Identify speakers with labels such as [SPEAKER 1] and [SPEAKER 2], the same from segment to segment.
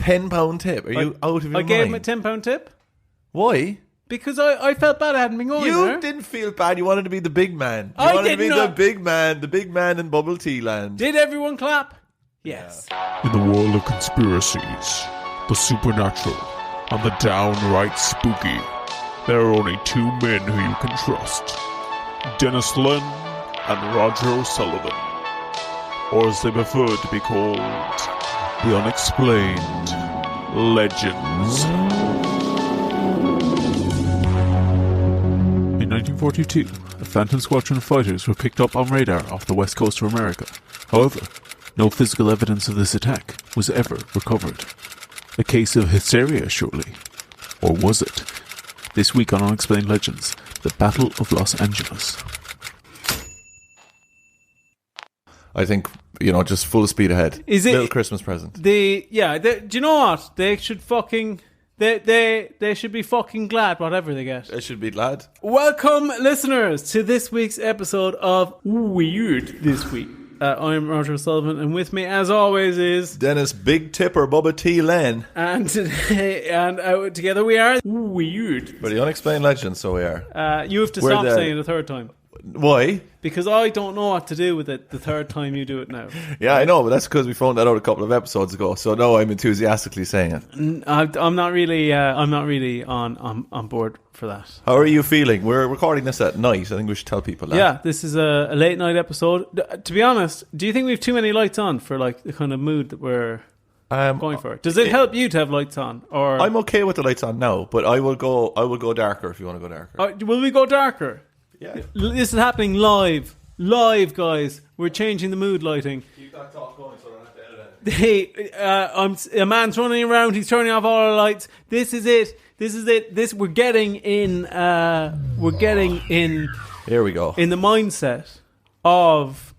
[SPEAKER 1] £10 tip. Are you out of your mind?
[SPEAKER 2] I gave him a £10 tip.
[SPEAKER 1] Why?
[SPEAKER 2] Because I felt bad I hadn't been going there.
[SPEAKER 1] You didn't feel bad. You wanted to be the big man. You
[SPEAKER 2] I
[SPEAKER 1] wanted
[SPEAKER 2] did
[SPEAKER 1] to be
[SPEAKER 2] not.
[SPEAKER 1] the big man in bubble tea land.
[SPEAKER 2] Did everyone clap? Yes.
[SPEAKER 3] In the world of conspiracies, the supernatural, and the downright spooky, there are only two men who you can trust. Dennis Lynn and Roger O'Sullivan. Or as they prefer to be called, the Unexplained Legends. In 1942, a Phantom Squadron of fighters were picked up on radar off the west coast of America. However, no physical evidence of this attack was ever recovered. A case of hysteria, surely? Or was it? This week on Unexplained Legends, the Battle of Los Angeles.
[SPEAKER 1] I think, just full speed ahead.
[SPEAKER 2] Is it
[SPEAKER 1] little Christmas present?
[SPEAKER 2] do you know what? They should fucking they should be fucking glad whatever they get.
[SPEAKER 1] They should be glad.
[SPEAKER 2] Welcome, listeners, to this week's episode of Weird This Week. I'm Roger Sullivan, and with me, as always, is
[SPEAKER 1] Dennis Big Tipper Bubba T. Len.
[SPEAKER 2] And today, together we are Weird.
[SPEAKER 1] We're the Unexplained Legends, so we are.
[SPEAKER 2] You have to stop saying it a third time.
[SPEAKER 1] Why?
[SPEAKER 2] Because I don't know what to do with it the third time you do it now.
[SPEAKER 1] Yeah, I know, but that's because we found that out a couple of episodes ago. So now I'm enthusiastically saying it.
[SPEAKER 2] I'm not really on board for that.
[SPEAKER 1] How are you feeling? We're recording this at night. I think we should tell people that.
[SPEAKER 2] Yeah, this is a late night episode. To be honest, do you think we have too many lights on for like the kind of mood that we're going for? Does it help you to have lights on? Or
[SPEAKER 1] I'm okay with the lights on now, but I will go darker if you want to go darker.
[SPEAKER 2] Will we go darker?
[SPEAKER 1] Yeah.
[SPEAKER 2] This is happening live, guys. We're changing the mood lighting.
[SPEAKER 1] Keep that talk going so I don't have to edit it.
[SPEAKER 2] A man's running around. He's turning off all our lights. This is it. We're getting in.
[SPEAKER 1] Here we go.
[SPEAKER 2] In the mindset of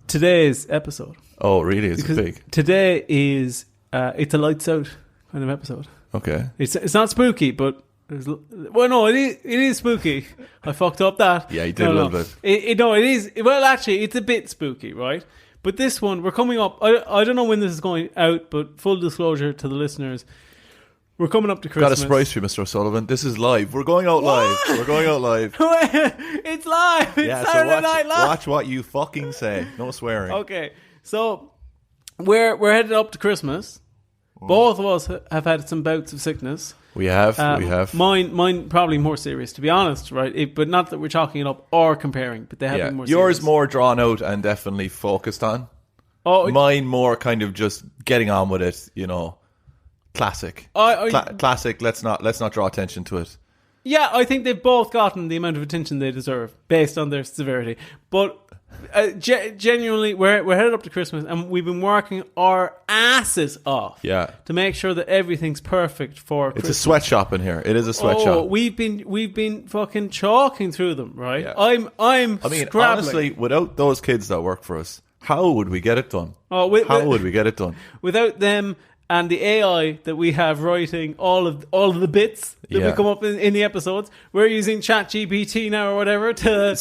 [SPEAKER 2] today's episode.
[SPEAKER 1] Oh, really? It's
[SPEAKER 2] because
[SPEAKER 1] big.
[SPEAKER 2] Today is it's a lights out kind of episode.
[SPEAKER 1] Okay.
[SPEAKER 2] It's not spooky, but. It is spooky. I fucked up that.
[SPEAKER 1] Yeah, you did a little bit.
[SPEAKER 2] It is. Well, actually, it's a bit spooky, right? But this one, we're coming up. I don't know when this is going out, but full disclosure to the listeners, we're coming up to Christmas.
[SPEAKER 1] Got a surprise for you, Mr. O'Sullivan. This is live. We're going out live. We're going out live.
[SPEAKER 2] It's live. It's Saturday Night Live.
[SPEAKER 1] Watch what you fucking say. No swearing.
[SPEAKER 2] Okay, so we're headed up to Christmas. Both of us have had some bouts of sickness.
[SPEAKER 1] We have.
[SPEAKER 2] Mine probably more serious, to be honest, right? But not that we're chalking it up or comparing, but they have been more serious.
[SPEAKER 1] Yours more drawn out and definitely focused on. Oh, mine more kind of just getting on with it, classic. Classic. Let's not draw attention to it.
[SPEAKER 2] Yeah, I think they've both gotten the amount of attention they deserve based on their severity. But genuinely, we're headed up to Christmas, and we've been working our asses off to make sure that everything's perfect for Christmas.
[SPEAKER 1] It's a sweatshop in here. It is a sweatshop.
[SPEAKER 2] We've been fucking chalking through them, right? Yeah. I mean, scrabbling.
[SPEAKER 1] Honestly, without those kids that work for us, how would we get it done? How would we get it done?
[SPEAKER 2] Without them and the AI that we have writing all of the bits that we come up in the episodes, we're using ChatGPT now or whatever to...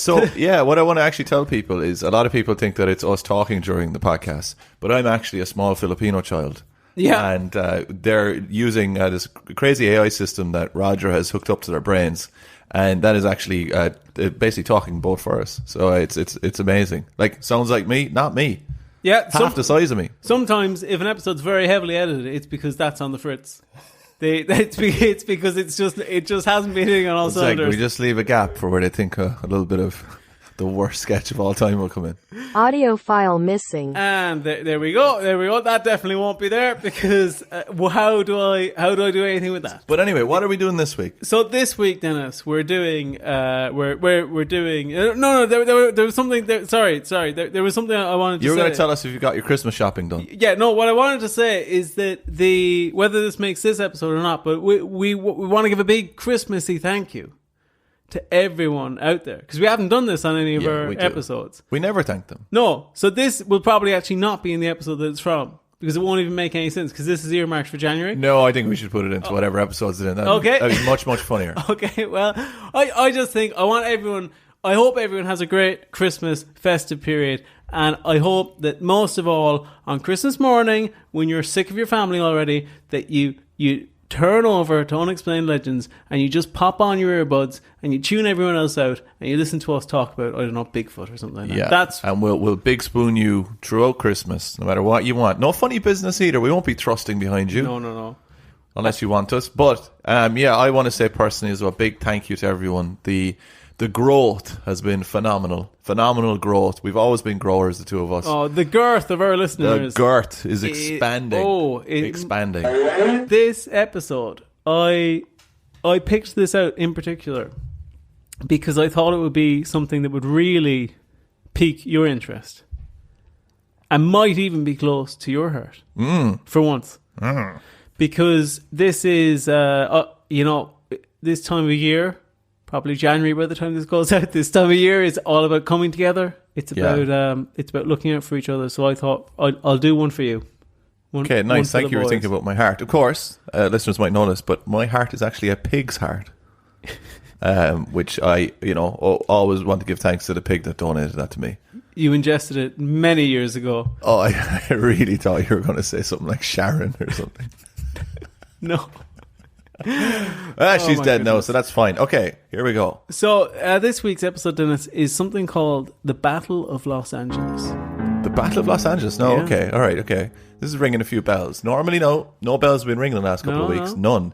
[SPEAKER 1] what I want to actually tell people is a lot of people think that it's us talking during the podcast, but I'm actually a small Filipino child. Yeah. And they're using this crazy AI system that Roger has hooked up to their brains, and that is actually basically talking both for us. So it's amazing. Like, sounds like me, not me.
[SPEAKER 2] Yeah,
[SPEAKER 1] half the size of me.
[SPEAKER 2] Sometimes, if an episode's very heavily edited, it's because that's on the fritz. It's because it just hasn't been hitting on all cylinders.
[SPEAKER 1] We just leave a gap for where they think a little bit of the worst sketch of all time will come in.
[SPEAKER 4] Audio file missing.
[SPEAKER 2] And there we go. That definitely won't be there because how do I do anything with that?
[SPEAKER 1] But anyway, what are we doing this week?
[SPEAKER 2] So this week, Dennis, we're doing we're doing there was something there, sorry there was something I wanted to say.
[SPEAKER 1] You were going to tell us if you got your Christmas shopping done.
[SPEAKER 2] Yeah, no, what I wanted to say is that whether this makes this episode or not, but we want to give a big Christmassy thank you to everyone out there, because we haven't done this on any of our episodes.
[SPEAKER 1] We never thank them.
[SPEAKER 2] No, so this will probably actually not be in the episode that it's from, because it won't even make any sense, because this is earmarked for January.
[SPEAKER 1] No, I think we should put it into whatever episodes it's in. That'd be much funnier.
[SPEAKER 2] Okay, well, I just think I hope everyone has a great Christmas festive period, And I hope that most of all, on Christmas morning, when you're sick of your family already, that you turn over to Unexplained Legends and you just pop on your earbuds and you tune everyone else out and you listen to us talk about, I don't know, Bigfoot or something like that.
[SPEAKER 1] And we'll big spoon you throughout Christmas, no matter what you want. No funny business either. We won't be thrusting behind you.
[SPEAKER 2] No.
[SPEAKER 1] Unless you want us. But, I want to say personally as well, big thank you to everyone. The growth has been phenomenal. Phenomenal growth. We've always been growers, the two of us.
[SPEAKER 2] Oh, the girth of our listeners.
[SPEAKER 1] The girth is expanding. Expanding.
[SPEAKER 2] This episode, I picked this out in particular because I thought it would be something that would really pique your interest and might even be close to your heart for once. Because this is, this time of year, probably January by the time this goes out, this time of year is all about coming together. It's about looking out for each other. So I thought I'll do one for you.
[SPEAKER 1] Okay, nice. Thank you for thinking about my heart. Of course, listeners might notice, but my heart is actually a pig's heart. Which I, always want to give thanks to the pig that donated that to me.
[SPEAKER 2] You ingested it many years ago.
[SPEAKER 1] Oh, I really thought you were going to say something like Sharon or something.
[SPEAKER 2] No.
[SPEAKER 1] She's dead now, so that's fine. Okay, here we go.
[SPEAKER 2] So this week's episode, Dennis, is something called The Battle of Los Angeles.
[SPEAKER 1] The Battle of Los Angeles? No, okay, all right, okay. This is ringing a few bells. Normally, no bells have been ringing the last couple of weeks.
[SPEAKER 2] No.
[SPEAKER 1] None.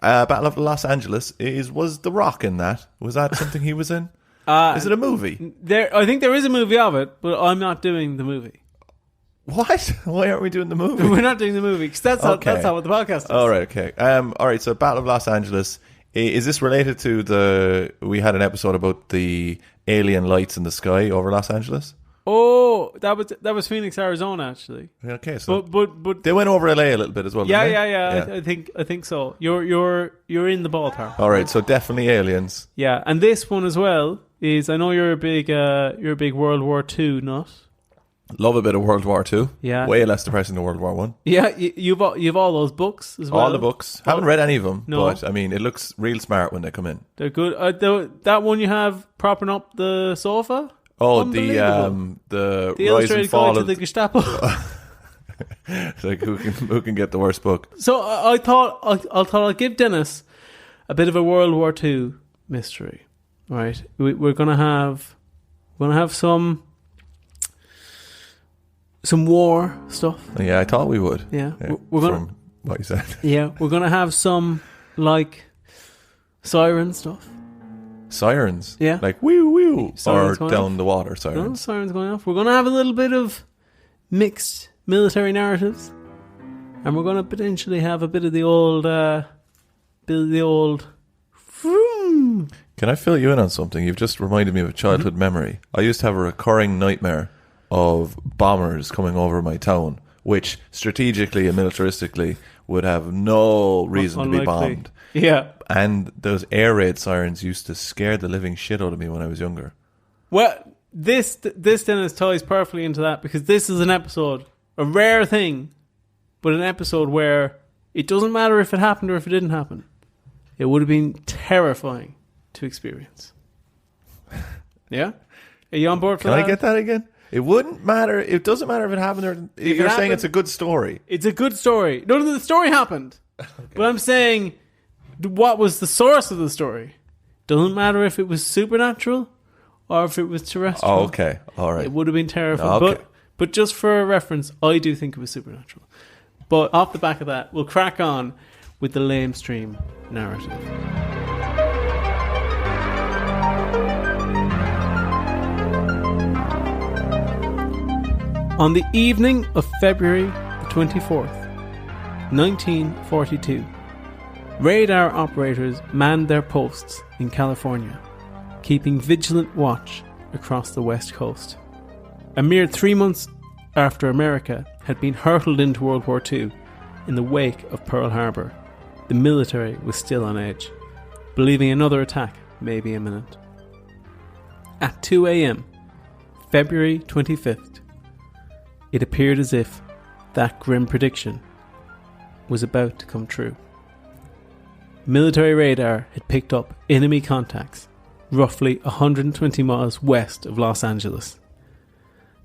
[SPEAKER 1] Battle of Los Angeles was The Rock in that? Was that something he was in? Is it a movie?
[SPEAKER 2] I think there is a movie of it, but I'm not doing the movie.
[SPEAKER 1] What? Why aren't we doing the movie?
[SPEAKER 2] We're not doing the movie because that's not what the podcast is.
[SPEAKER 1] All right, okay. All right, so Battle of Los Angeles. Is this related to we had an episode about the alien lights in the sky over Los Angeles?
[SPEAKER 2] Oh, that was Phoenix, Arizona, actually.
[SPEAKER 1] Okay, so
[SPEAKER 2] but
[SPEAKER 1] they went over LA a little bit as well.
[SPEAKER 2] Yeah. I think so. You're in the ballpark.
[SPEAKER 1] All right, so definitely aliens.
[SPEAKER 2] Yeah, and this one as well is, I know you're a big World War II nut.
[SPEAKER 1] Love a bit of World War II.
[SPEAKER 2] Yeah.
[SPEAKER 1] Way less depressing than World War One.
[SPEAKER 2] Yeah, you've all those books as well.
[SPEAKER 1] All the books. Haven't read any of them, but I mean, it looks real smart when they come in.
[SPEAKER 2] They're good. That one you have propping up the sofa.
[SPEAKER 1] Oh, the
[SPEAKER 2] illustrated guide to the Gestapo.
[SPEAKER 1] It's like who can get the worst book?
[SPEAKER 2] So I thought I'd give Dennis a bit of a World War II mystery. Right, we're gonna have some war stuff.
[SPEAKER 1] Yeah, I thought we would.
[SPEAKER 2] Yeah,
[SPEAKER 1] we're gonna, from what you said.
[SPEAKER 2] Yeah, we're gonna have some like siren stuff.
[SPEAKER 1] Sirens?
[SPEAKER 2] Yeah.
[SPEAKER 1] Like woo woo
[SPEAKER 2] sirens
[SPEAKER 1] or down the water sirens.
[SPEAKER 2] No, sirens going off. We're gonna have a little bit of mixed military narratives, and we're gonna potentially have a bit of the old vroom.
[SPEAKER 1] Can I fill you in on something? You've just reminded me of a childhood memory. I used to have a recurring nightmare of bombers coming over my town, which strategically and militaristically would have no reason to be bombed.
[SPEAKER 2] Yeah.
[SPEAKER 1] And those air raid sirens used to scare the living shit out of me when I was younger.
[SPEAKER 2] Well, this Dennis ties perfectly into that, because this is an episode, a rare thing, but an episode where it doesn't matter if it happened or if it didn't happen. It would have been terrifying to experience. Yeah? Are you on board for that?
[SPEAKER 1] Can I get that again? It wouldn't matter. It doesn't matter if it happened or... You're saying it's a good story.
[SPEAKER 2] It's a good story. No, the story happened. Okay. But I'm saying, what was the source of the story? Doesn't matter if it was supernatural or if it was terrestrial.
[SPEAKER 1] Oh, okay. All right.
[SPEAKER 2] It would have been terrifying.
[SPEAKER 1] Okay.
[SPEAKER 2] But just for a reference, I do think it was supernatural. But off the back of that, we'll crack on with the lamestream narrative. On the evening of February the 24th, 1942, radar operators manned their posts in California, keeping vigilant watch across the West Coast. A mere 3 months after America had been hurtled into World War II in the wake of Pearl Harbor, the military was still on edge, believing another attack may be imminent. At 2 a.m., February 25th, it appeared as if that grim prediction was about to come true. Military radar had picked up enemy contacts roughly 120 miles west of Los Angeles.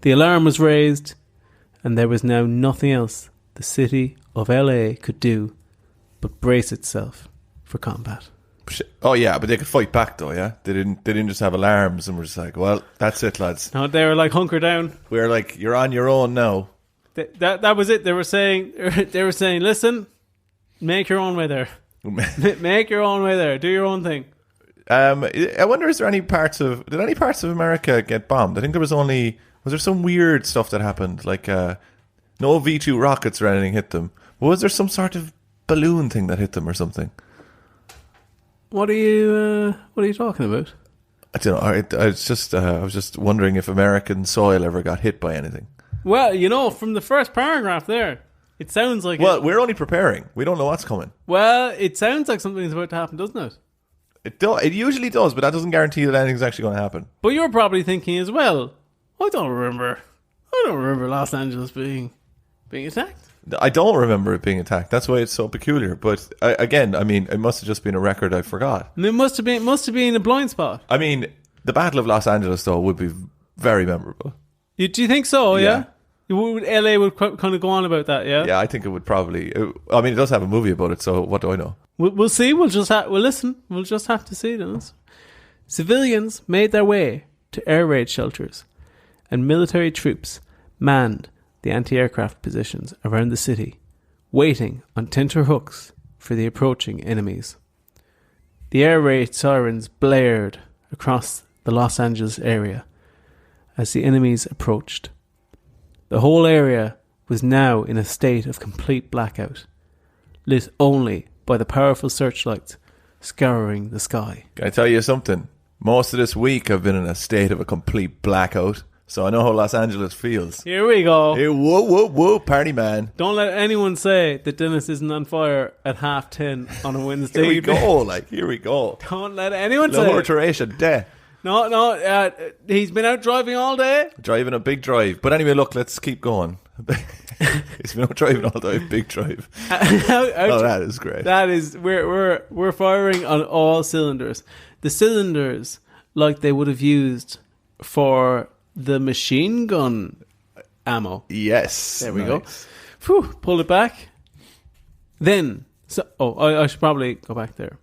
[SPEAKER 2] The alarm was raised, and there was now nothing else the city of LA could do but brace itself for combat.
[SPEAKER 1] Oh yeah, but they could fight back though. Yeah, they didn't just have alarms and were just like, well, that's it, lads.
[SPEAKER 2] No, they were like, hunker down.
[SPEAKER 1] We're like, you're on your own now.
[SPEAKER 2] That was it. They were saying, listen, make your own way there. Make your own way there. Do your own thing.
[SPEAKER 1] I wonder, did any parts of America get bombed? I think was there some weird stuff that happened, like no V2 rockets or anything hit them. Was there some sort of balloon thing that hit them or something?
[SPEAKER 2] What are you talking about?
[SPEAKER 1] I don't know. I was just wondering if American soil ever got hit by anything.
[SPEAKER 2] Well, from the first paragraph there, it sounds like...
[SPEAKER 1] Well, we're only preparing. We don't know what's coming.
[SPEAKER 2] Well, it sounds like something's about to happen, doesn't it?
[SPEAKER 1] It usually does, but that doesn't guarantee that anything's actually going to happen.
[SPEAKER 2] But you're probably thinking as well, I don't remember Los Angeles being attacked.
[SPEAKER 1] I don't remember it being attacked. That's why it's so peculiar. But again, I mean, it must have just been a record I forgot.
[SPEAKER 2] And it must have been a blind spot.
[SPEAKER 1] I mean, the Battle of Los Angeles, though, would be very memorable.
[SPEAKER 2] Do you think so? Yeah. LA would kind of go on about that. Yeah.
[SPEAKER 1] Yeah, I think it would probably. I mean, it does have a movie about it. So what do I know?
[SPEAKER 2] We'll see. We'll listen. We'll just have to see this. Civilians made their way to air raid shelters, and military troops manned the anti-aircraft positions around the city, waiting on tenterhooks for the approaching enemies. The air raid sirens blared across the Los Angeles area as the enemies approached. The whole area was now in a state of complete blackout, lit only by the powerful searchlights scouring the sky.
[SPEAKER 1] Can I tell you something? Most of this week I've been in a state of a complete blackout. So I know how Los Angeles feels.
[SPEAKER 2] Here we go.
[SPEAKER 1] Hey, whoa, whoa, whoa, party man.
[SPEAKER 2] Don't let anyone say that Dennis isn't on fire at 10:30 on a Wednesday.
[SPEAKER 1] Here we go, here we go.
[SPEAKER 2] Don't let anyone say it. No, he's been out driving all day.
[SPEAKER 1] Driving a big drive. But anyway, look, let's keep going. He's been out driving all day, big drive. That is great.
[SPEAKER 2] That is, we're firing on all cylinders. The cylinders, like they would have used for the machine gun ammo.
[SPEAKER 1] Yes.
[SPEAKER 2] There we go. Whew, pull it back. Then, I should probably go back there.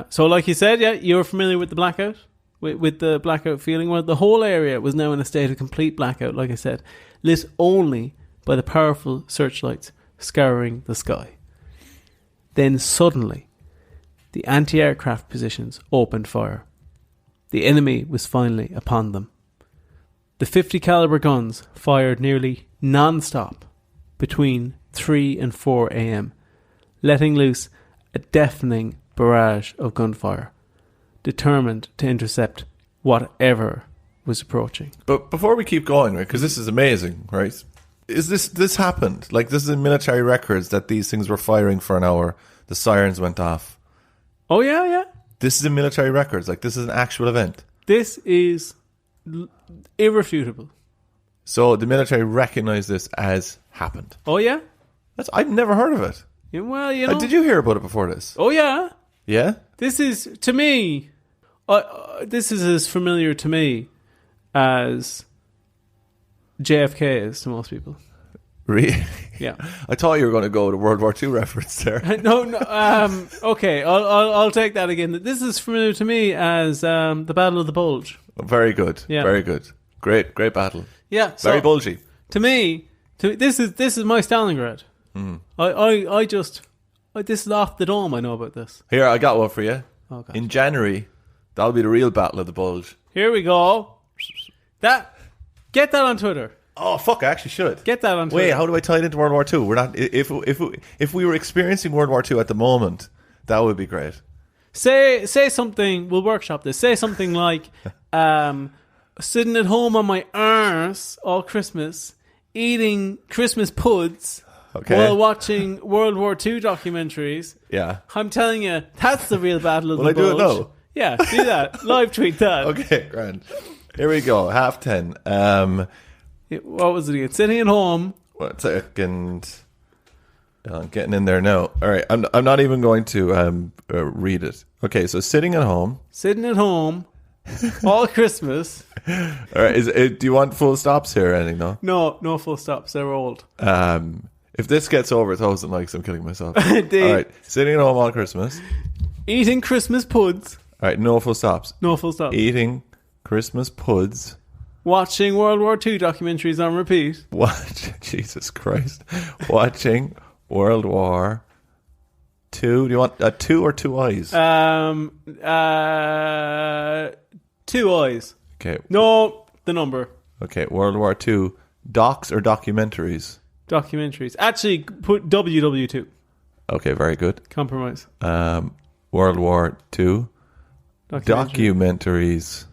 [SPEAKER 2] So like you said, yeah, you're familiar with the blackout? With the blackout feeling? Well, the whole area was now in a state of complete blackout, like I said, lit only by the powerful searchlights scouring the sky. Then suddenly, the anti-aircraft positions opened fire. The enemy was finally upon them. The 50 caliber guns fired nearly non-stop between 3 and 4 a.m., letting loose a deafening barrage of gunfire, determined to intercept whatever was approaching.
[SPEAKER 1] But before we keep going, right, because this is amazing, right? Is this happened? Like, this is in military records that these things were firing for an hour, the sirens went off.
[SPEAKER 2] Oh, yeah.
[SPEAKER 1] This is in military records. Like, this is an actual event.
[SPEAKER 2] This is irrefutable.
[SPEAKER 1] So the military recognized this as happened.
[SPEAKER 2] Oh, yeah?
[SPEAKER 1] I've never heard of it.
[SPEAKER 2] Yeah, well, you know.
[SPEAKER 1] Did you hear about it before this?
[SPEAKER 2] Oh, yeah.
[SPEAKER 1] Yeah?
[SPEAKER 2] This is, to me, this is as familiar to me as JFK is to most people.
[SPEAKER 1] Really?
[SPEAKER 2] Yeah.
[SPEAKER 1] I thought you were going to go with a World War II reference there.
[SPEAKER 2] No. Okay, I'll take that again. This is familiar to me as the Battle of the Bulge.
[SPEAKER 1] Very good. Yeah. Very good. Great battle.
[SPEAKER 2] Yeah.
[SPEAKER 1] Very bulgy.
[SPEAKER 2] To me, this is my Stalingrad. This is off the dome. I know about this.
[SPEAKER 1] Here, I got one for you.
[SPEAKER 2] Oh, God.
[SPEAKER 1] In January, that'll be the real Battle of the Bulge.
[SPEAKER 2] Here we go. Get that on Twitter.
[SPEAKER 1] Oh fuck! I actually should
[SPEAKER 2] get that on Twitter.
[SPEAKER 1] Wait, how do I tie it into World War II? We're not. If we were experiencing World War II at the moment, that would be great.
[SPEAKER 2] Say something. We'll workshop this. Say something like, sitting at home on my arse all Christmas, eating Christmas puds. Okay. While watching World War II documentaries.
[SPEAKER 1] Yeah.
[SPEAKER 2] I'm telling you, that's the real Battle of the Bulge.
[SPEAKER 1] Will I do it now?
[SPEAKER 2] Yeah, do that. Live tweet that.
[SPEAKER 1] Okay, grand. Here we go. 10:30.
[SPEAKER 2] What was it again? Sitting at home.
[SPEAKER 1] 1 second. I'm getting in there now. All right. I'm not even going to read it. Okay, so sitting at home.
[SPEAKER 2] Sitting at home. all Christmas.
[SPEAKER 1] All right. Do you want full stops here or anything?
[SPEAKER 2] No full stops. They're old.
[SPEAKER 1] If this gets over 1,000 likes, I'm killing myself. All
[SPEAKER 2] They-
[SPEAKER 1] right. Sitting at home all Christmas.
[SPEAKER 2] Eating Christmas puds.
[SPEAKER 1] All right. No full stops.
[SPEAKER 2] No full stops.
[SPEAKER 1] Eating Christmas puds.
[SPEAKER 2] Watching World War II documentaries on repeat.
[SPEAKER 1] Jesus Christ. Watching World War II. Do you want a 2 or 2 eyes?
[SPEAKER 2] 2 eyes.
[SPEAKER 1] Okay.
[SPEAKER 2] No, the number.
[SPEAKER 1] Okay. World War II. Docs or documentaries?
[SPEAKER 2] Documentaries. Actually, put WW2.
[SPEAKER 1] Okay. Very good.
[SPEAKER 2] Compromise.
[SPEAKER 1] World War II.
[SPEAKER 2] Documentary.
[SPEAKER 1] Documentaries.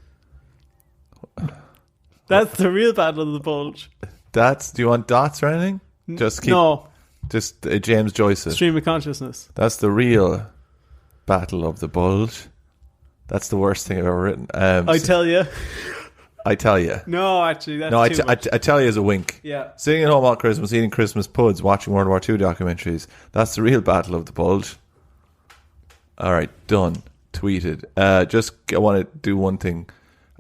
[SPEAKER 2] That's the real Battle of the Bulge.
[SPEAKER 1] Do you want dots or anything?
[SPEAKER 2] No.
[SPEAKER 1] Just James Joyce.
[SPEAKER 2] Stream of consciousness.
[SPEAKER 1] That's the real Battle of the Bulge. That's the worst thing I've ever written.
[SPEAKER 2] I tell you.
[SPEAKER 1] I tell you.
[SPEAKER 2] No, actually, that's
[SPEAKER 1] No,
[SPEAKER 2] too much.
[SPEAKER 1] I tell you as a wink.
[SPEAKER 2] Yeah.
[SPEAKER 1] Sitting at home all Christmas, eating Christmas puds, watching World War II documentaries. That's the real Battle of the Bulge. All right, done. Tweeted. I want to do one thing.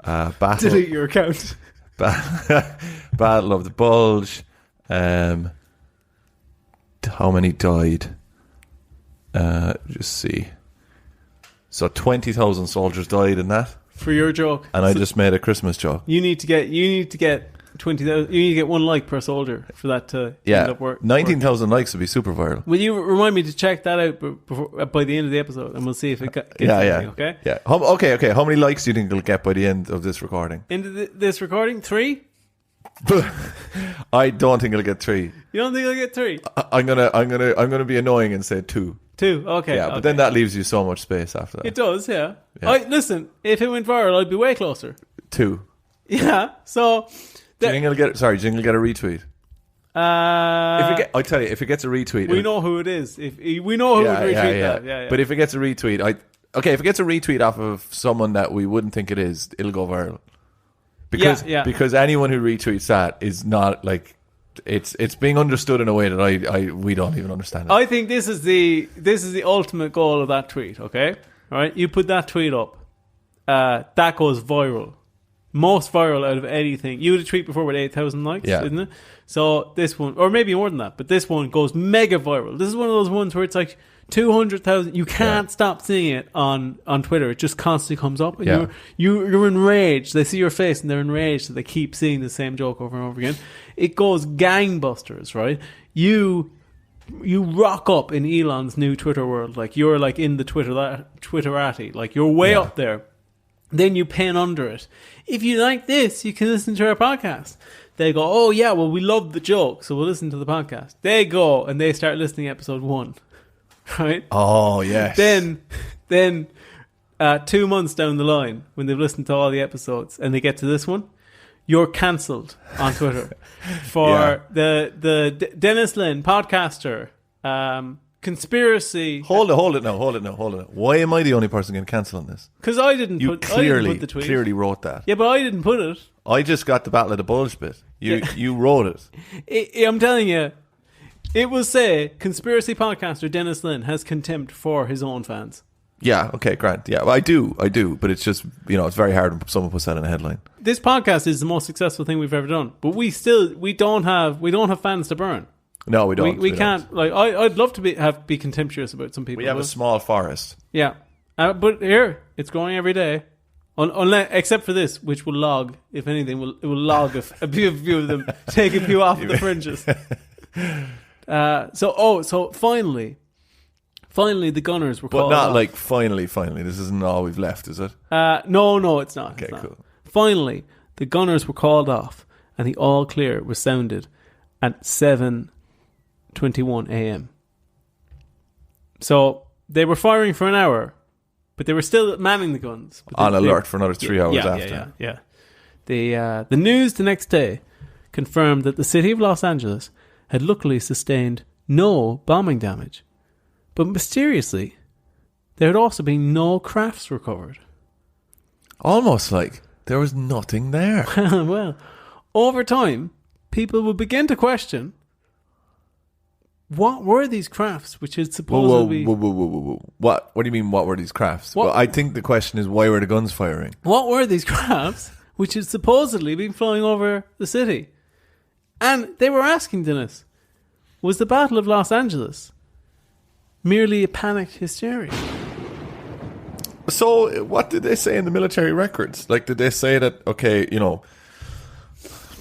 [SPEAKER 1] Battle.
[SPEAKER 2] Delete your account.
[SPEAKER 1] Battle of the Bulge. How many died? Just see. So 20,000 soldiers died in that.
[SPEAKER 2] For your joke.
[SPEAKER 1] And I just made a Christmas joke.
[SPEAKER 2] You need to get 20,000. You need to get 1 like per soldier for that to end up work.
[SPEAKER 1] 19,000 likes would be super viral.
[SPEAKER 2] Will you remind me to check that out by the end of the episode, and we'll see if it gets anything, okay?
[SPEAKER 1] Yeah. Okay. How many likes do you think it'll get by the end of this recording?
[SPEAKER 2] Into this recording? 3?
[SPEAKER 1] I don't think it'll get 3.
[SPEAKER 2] You don't think it'll get 3?
[SPEAKER 1] I'm gonna be annoying and say 2.
[SPEAKER 2] 2, okay.
[SPEAKER 1] Yeah, but then that leaves you so much space after that.
[SPEAKER 2] It does, yeah. Listen, if it went viral, I'd be way closer.
[SPEAKER 1] 2.
[SPEAKER 2] Yeah, so...
[SPEAKER 1] Do you think it'll get a retweet? I tell you, if it gets a retweet...
[SPEAKER 2] We know who it is. We know who would retweet that. Yeah.
[SPEAKER 1] But if it gets a retweet... if it gets a retweet off of someone that we wouldn't think it is, it'll go viral. Because anyone who retweets that is not like... It's being understood in a way that we don't even understand it.
[SPEAKER 2] I think this is the ultimate goal of that tweet, okay? All right, you put that tweet up. That goes viral. Most viral out of anything. You had a tweet before with 8,000 likes, isn't it? So this one, or maybe more than that, but this one goes mega viral. This is one of those ones where it's like 200,000. You can't stop seeing it on Twitter. It just constantly comes up, and you're enraged. They see your face and they're enraged that they keep seeing the same joke over and over again. It goes gangbusters, right? You rock up in Elon's new Twitter world, like you're like in the Twitterati, like you're way up there. Then you pin under it. If you like this, you can listen to our podcast. They go, oh yeah, well we love the joke, so we'll listen to the podcast. They go and they start listening to episode 1. Right?
[SPEAKER 1] Oh, yes.
[SPEAKER 2] Then 2 months down the line, when they've listened to all the episodes and they get to this one, you're cancelled on Twitter for the Dennis Lynn podcaster, conspiracy.
[SPEAKER 1] Hold it now. Why am I the only person getting cancelled on this?
[SPEAKER 2] Because I didn't put the tweet.
[SPEAKER 1] Clearly wrote that.
[SPEAKER 2] Yeah, but I didn't put it.
[SPEAKER 1] I just got the Battle of the Bulge bit. You wrote it.
[SPEAKER 2] I'm telling you. It will say, conspiracy podcaster Dennis Lynn has contempt for his own fans.
[SPEAKER 1] Yeah, okay, Grant. Yeah, well, I do. But it's just, it's very hard when someone puts that in a headline.
[SPEAKER 2] This podcast is the most successful thing we've ever done. But we don't have fans to burn.
[SPEAKER 1] No, we don't.
[SPEAKER 2] We can't. Like, I'd love to be contemptuous about some people.
[SPEAKER 1] We have a small forest.
[SPEAKER 2] Yeah. But here, it's growing every day. Unless, except for this, which will log, if anything, it will log a few of them, take a few off of the fringes. So finally, the Gunners were called off.
[SPEAKER 1] But not like finally. This isn't all we've left, is it?
[SPEAKER 2] No, it's not.
[SPEAKER 1] Okay, cool.
[SPEAKER 2] Finally, the Gunners were called off, and the all clear was sounded at 7:21 a.m. So they were firing for an hour, but they were still manning the guns.
[SPEAKER 1] On alert for another 3 hours after.
[SPEAKER 2] Yeah. The news the next day confirmed that the city of Los Angeles had luckily sustained no bombing damage. But mysteriously, there had also been no crafts recovered.
[SPEAKER 1] Almost like there was nothing there.
[SPEAKER 2] Well, over time, people would begin to question, what were these crafts which had supposedly...
[SPEAKER 1] Whoa. What do you mean, what were these crafts? Well, I think the question is, why were the guns firing?
[SPEAKER 2] What were these crafts which had supposedly been flying over the city? And they were asking Dennis, was the Battle of Los Angeles merely a panicked hysteria?
[SPEAKER 1] So, what did they say in the military records? Like, did they say that, okay,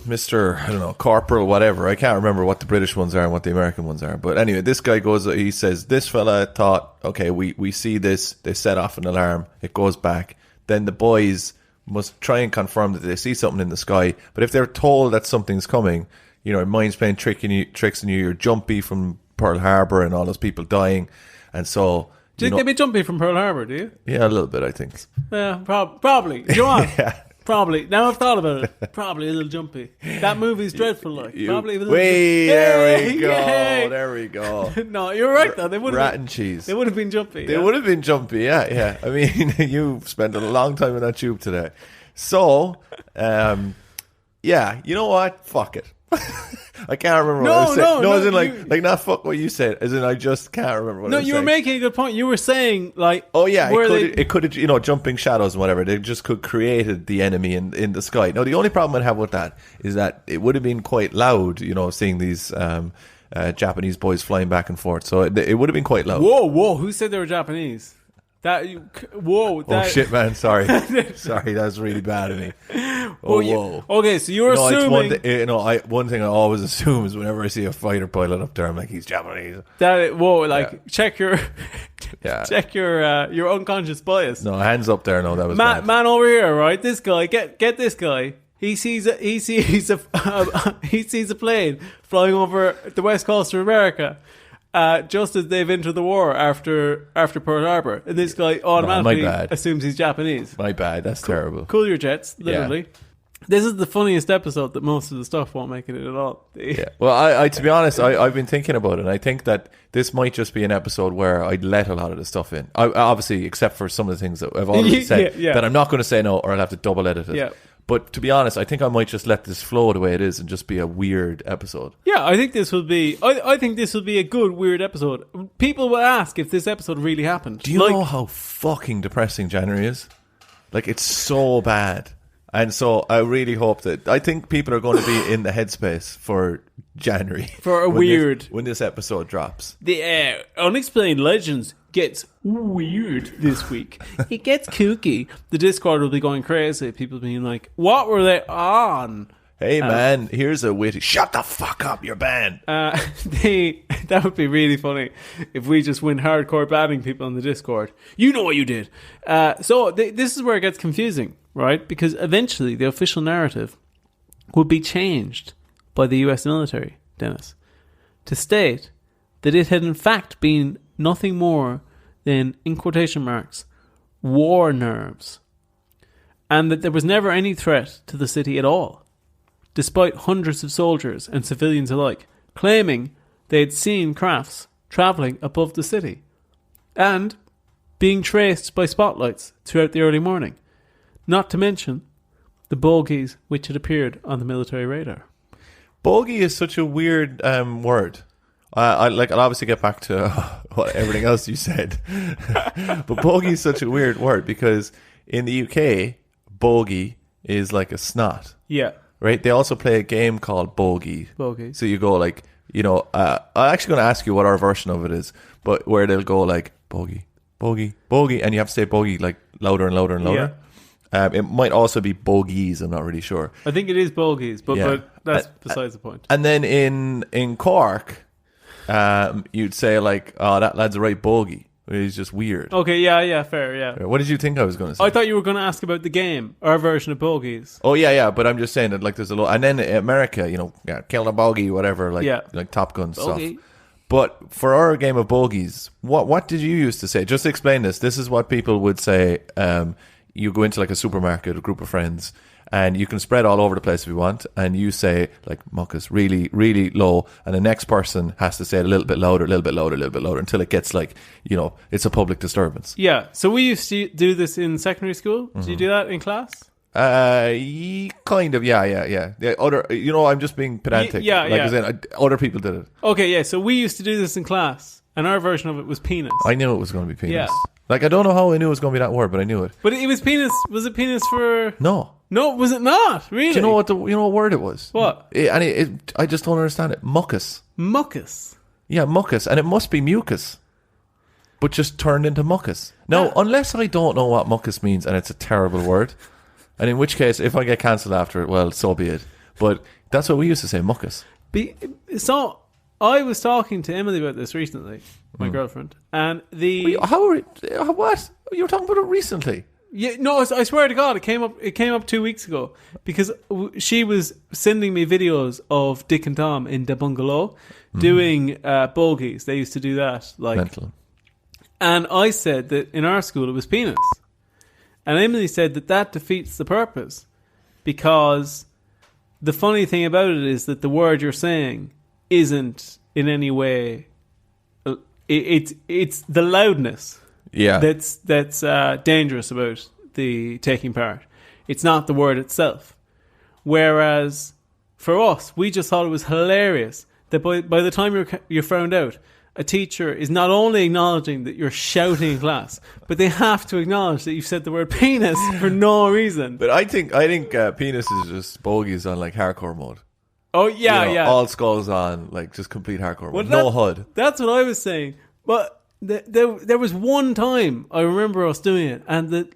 [SPEAKER 1] Mr. I don't know, Corporal, whatever. I can't remember what the British ones are and what the American ones are. But anyway, this guy he says, this fella thought, okay, we see this. They set off an alarm. It goes back. Then the boys must try and confirm that they see something in the sky. But if they're told that something's coming, your mind's playing tricks on you. You're jumpy from Pearl Harbor and all those people dying. And so...
[SPEAKER 2] Do you think they'd be jumpy from Pearl Harbor, do you?
[SPEAKER 1] Yeah, a little bit, I think.
[SPEAKER 2] Yeah, probably. Do you want?
[SPEAKER 1] Yeah.
[SPEAKER 2] Probably. Now I've thought about it. Probably a little jumpy. That movie's dreadful, like. Probably a little
[SPEAKER 1] there we go. Yay. There we go.
[SPEAKER 2] No, you're right, though. They would
[SPEAKER 1] Rat and cheese.
[SPEAKER 2] They would have been jumpy.
[SPEAKER 1] They would have been jumpy, yeah. I mean, you've spent a long time in that tube today. So, yeah, you know what? Fuck it. I can't remember what I was saying. No, as in like not fuck what you said. As in I just can't remember what I was saying.
[SPEAKER 2] No, you were making a good point. You were saying like,
[SPEAKER 1] oh yeah, it could have jumping shadows and whatever. They just could created the enemy in the sky. Now the only problem I'd have with that is that it would have been quite loud. Seeing these Japanese boys flying back and forth. So it would have been quite loud.
[SPEAKER 2] Whoa! Who said they were Japanese? Oh
[SPEAKER 1] shit, man! Sorry, that was really bad of me. Whoa.
[SPEAKER 2] Okay, so you're assuming.
[SPEAKER 1] One thing I always assume is whenever I see a fighter pilot up there, I'm like, he's Japanese.
[SPEAKER 2] Check your check your unconscious bias.
[SPEAKER 1] No, hands up there. No, that was bad.
[SPEAKER 2] Man over here, right? This guy, get this guy. He sees a plane flying over the west coast of America. Just as they've entered the war after Pearl Harbor, and this guy automatically assumes he's Japanese.
[SPEAKER 1] My bad, that's terrible.
[SPEAKER 2] Cool your jets, literally. Yeah. This is the funniest episode that most of the stuff won't make it in at all.
[SPEAKER 1] Yeah. Well, I to be honest, I've been thinking about it, and I think that this might just be an episode where I'd let a lot of the stuff in. Obviously, except for some of the things that I've already said that I'm not going to say no, or I'll have to double edit it.
[SPEAKER 2] Yeah.
[SPEAKER 1] But to be honest, I think I might just let this flow the way it is and just be a weird episode.
[SPEAKER 2] Yeah, I think this will be. I think this will be a good weird episode. People will ask if this episode really happened.
[SPEAKER 1] Do you know how fucking depressing January is? Like, it's so bad. And so I really hope that... I think people are going to be in the headspace for January.
[SPEAKER 2] For a weird...
[SPEAKER 1] when this episode drops.
[SPEAKER 2] The Unexplained Legends gets weird this week. It gets kooky. The Discord will be going crazy. People being like, what were they on?
[SPEAKER 1] Hey man, here's a witty... Shut the fuck up, you're banned.
[SPEAKER 2] That would be really funny if we just went hardcore banning people on the Discord. You know what you did. This is where it gets confusing, right? Because eventually the official narrative would be changed by the US military, Dennis, to state that it had in fact been nothing more than, in quotation marks, war nerves, and that there was never any threat to the city at all, despite hundreds of soldiers and civilians alike claiming they had seen crafts travelling above the city and being traced by spotlights throughout the early morning, not to mention the bogies which had appeared on the military radar.
[SPEAKER 1] Bogey is such a weird word. I'll obviously get back to everything else you said. But bogey is such a weird word because in the UK, bogey is like a snot.
[SPEAKER 2] Yeah.
[SPEAKER 1] Right? They also play a game called bogey.
[SPEAKER 2] Bogey.
[SPEAKER 1] So you go like, I'm actually going to ask you what our version of it is, but where they'll go like, bogey, bogey, bogey, and you have to say bogey like louder and louder and louder. Yeah. It might also be bogies, I'm not really sure.
[SPEAKER 2] I think it is bogies, but that's besides the point.
[SPEAKER 1] And then in Cork... you'd say like, oh, that lad's a right bogey. He's just weird.
[SPEAKER 2] Okay, yeah, fair, yeah.
[SPEAKER 1] What did you think I was going to say?
[SPEAKER 2] I thought you were going to ask about the game, our version of bogies.
[SPEAKER 1] Oh yeah, but I'm just saying that like there's a lot, and then in America, kill a bogey, whatever, like Top Gun bogey stuff. But for our game of bogies, what did you used to say? Just explain this. This is what people would say. You go into like a supermarket, a group of friends, and you can spread all over the place if you want, and you say like muckus really, really low, and the next person has to say it a little bit louder, a little bit louder, a little bit louder until it gets like, it's a public disturbance.
[SPEAKER 2] Yeah. So we used to do this in secondary school. Mm-hmm. Did you do that in class?
[SPEAKER 1] Kind of, yeah. The other, I'm just being pedantic. As in, other people did it.
[SPEAKER 2] Okay, yeah. So we used to do this in class, and our version of it was penis.
[SPEAKER 1] I knew it was going to be penis.
[SPEAKER 2] Yeah.
[SPEAKER 1] Like, I don't know how I knew it was going to be that word, but I knew it.
[SPEAKER 2] But it was penis. Was it penis for?
[SPEAKER 1] No,
[SPEAKER 2] was it not? Really?
[SPEAKER 1] Do you know what word it was?
[SPEAKER 2] What?
[SPEAKER 1] I just don't understand it. Muckus.
[SPEAKER 2] Muckus.
[SPEAKER 1] Yeah, muckus, and it must be mucus, but just turned into muckus. Now, unless I don't know what muckus means, and it's a terrible word. And in which case, if I get cancelled after it, well, so be it. But that's what we used to say, muckus.
[SPEAKER 2] So, I was talking to Emily about this recently, my girlfriend, and
[SPEAKER 1] what? You were talking about it recently?
[SPEAKER 2] Yeah, no, I swear to God, it came up 2 weeks ago, because she was sending me videos of Dick and Tom in the bungalow doing bogies. They used to do that.
[SPEAKER 1] Mental.
[SPEAKER 2] And I said that in our school it was penis. And Emily said that defeats the purpose, because the funny thing about it is that the word you're saying isn't in any way. It's the loudness.
[SPEAKER 1] Yeah.
[SPEAKER 2] That's dangerous about the taking part. It's not the word itself. Whereas for us, we just thought it was hilarious that by the time you're found out, a teacher is not only acknowledging that you're shouting in class, but they have to acknowledge that you've said the word penis for no reason.
[SPEAKER 1] But I think penis is just bogies on like hardcore mode.
[SPEAKER 2] Oh yeah, yeah.
[SPEAKER 1] All skulls on, like just complete hardcore mode. No HUD.
[SPEAKER 2] That's what I was saying. But there was one time I remember us doing it, and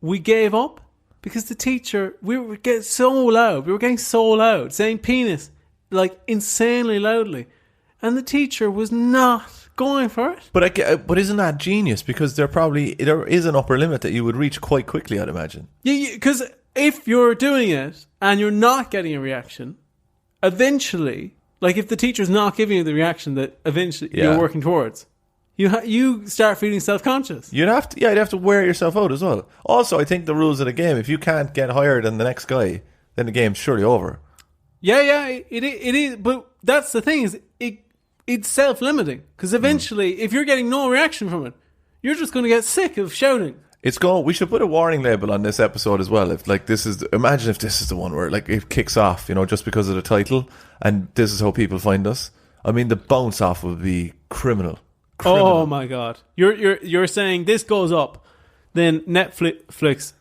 [SPEAKER 2] we gave up because the teacher, we were getting so loud, saying penis like insanely loudly. And the teacher was not going for it.
[SPEAKER 1] But isn't that genius? Because there is an upper limit that you would reach quite quickly, I'd imagine.
[SPEAKER 2] Yeah, because if you're doing it and you're not getting a reaction, eventually, like if the teacher's not giving you the reaction that eventually you're working towards, you start feeling self-conscious.
[SPEAKER 1] You'd have to wear yourself out as well. Also, I think the rules of the game, if you can't get higher than the next guy, then the game's surely over.
[SPEAKER 2] Yeah, it is. But that's the thing, is it's self-limiting, because eventually, if you're getting no reaction from it, you're just going to get sick of shouting.
[SPEAKER 1] We should put a warning label on this episode as well. If imagine if this is the one where like it kicks off, just because of the title, and this is how people find us. I mean, the bounce off would be criminal.
[SPEAKER 2] Oh my God! You're saying this goes up. Then Netflix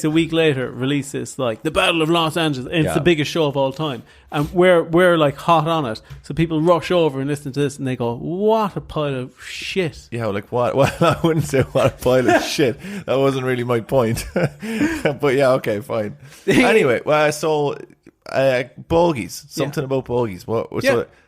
[SPEAKER 2] a week later releases like The Battle of Los Angeles, and it's the biggest show of all time, and we're like hot on it, so people rush over and listen to this and they go, what a pile of shit.
[SPEAKER 1] Yeah, like what? Well, I wouldn't say what a pile of shit, that wasn't really my point. But yeah, okay, fine. Anyway, so bogies, something about bogies.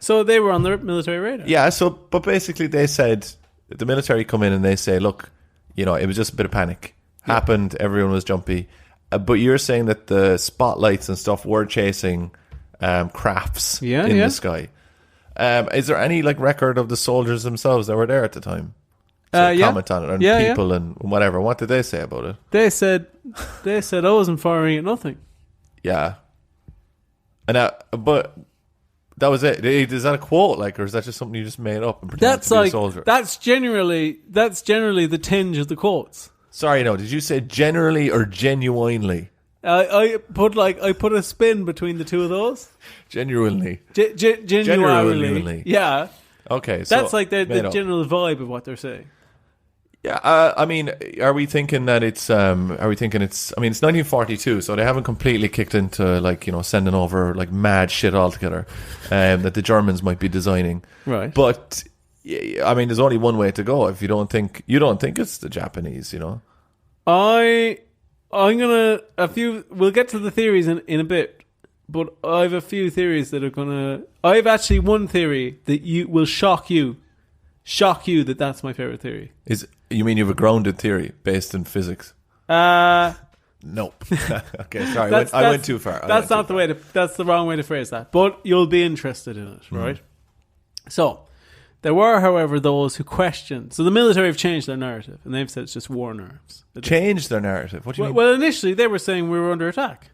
[SPEAKER 2] So they were on the military radar.
[SPEAKER 1] But basically they said, the military come in and they say, look, it was just a bit of panic. Happened, everyone was jumpy. But you're saying that the spotlights and stuff were chasing crafts in the sky. Is there any like record of the soldiers themselves that were there at the time? Comment on it, and people and whatever. What did they say about it?
[SPEAKER 2] They said I wasn't firing at nothing.
[SPEAKER 1] Yeah. And but that was it. Is that a quote, or is that just something you just made up and pretended to be a soldier?
[SPEAKER 2] That's generally the tinge of the quotes.
[SPEAKER 1] Sorry, no. Did you say generally or genuinely?
[SPEAKER 2] I put a spin between the two of those.
[SPEAKER 1] Genuinely.
[SPEAKER 2] Genuinely. Yeah.
[SPEAKER 1] Okay.
[SPEAKER 2] That's like the general vibe of what they're saying.
[SPEAKER 1] Yeah, I mean, are we thinking that it's? I mean, it's 1942, so they haven't completely kicked into sending over like mad shit altogether, that the Germans might be designing.
[SPEAKER 2] Right.
[SPEAKER 1] But I mean, there's only one way to go. If you don't think it's the Japanese,
[SPEAKER 2] I'm gonna we'll get to the theories in a bit, but I have a few theories that are gonna. I have actually one theory that will shock you that that's my favorite theory.
[SPEAKER 1] You mean you have a grounded theory based in physics?
[SPEAKER 2] Nope.
[SPEAKER 1] Okay, sorry. I went too far.
[SPEAKER 2] That's the wrong way to phrase that. But you'll be interested in it, right? So, there were, however, those who questioned. So the military have changed their narrative, and they've said it's just war nerves.
[SPEAKER 1] Changed their narrative? What do you mean?
[SPEAKER 2] Well, initially they were saying we were under attack.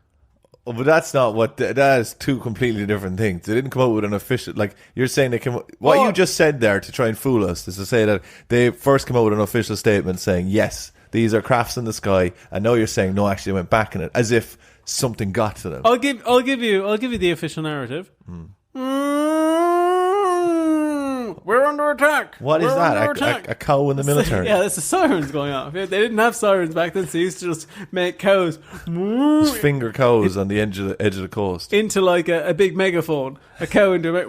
[SPEAKER 1] Oh, but that's not what. That is two completely different things. They didn't come out with an official. Like you're saying, they came. You just said there to try and fool us is to say that they first came out with an official statement saying yes, these are crafts in the sky, and now you're saying no, actually, they went back in it, as if something got to them.
[SPEAKER 2] I'll give you the official narrative. We're under attack.
[SPEAKER 1] What is that? A cow in the military?
[SPEAKER 2] Yeah, that's the sirens going off. They didn't have sirens back then, so they used to just make cows
[SPEAKER 1] just finger cows on the edge of the coast
[SPEAKER 2] into like a big megaphone. A cow into a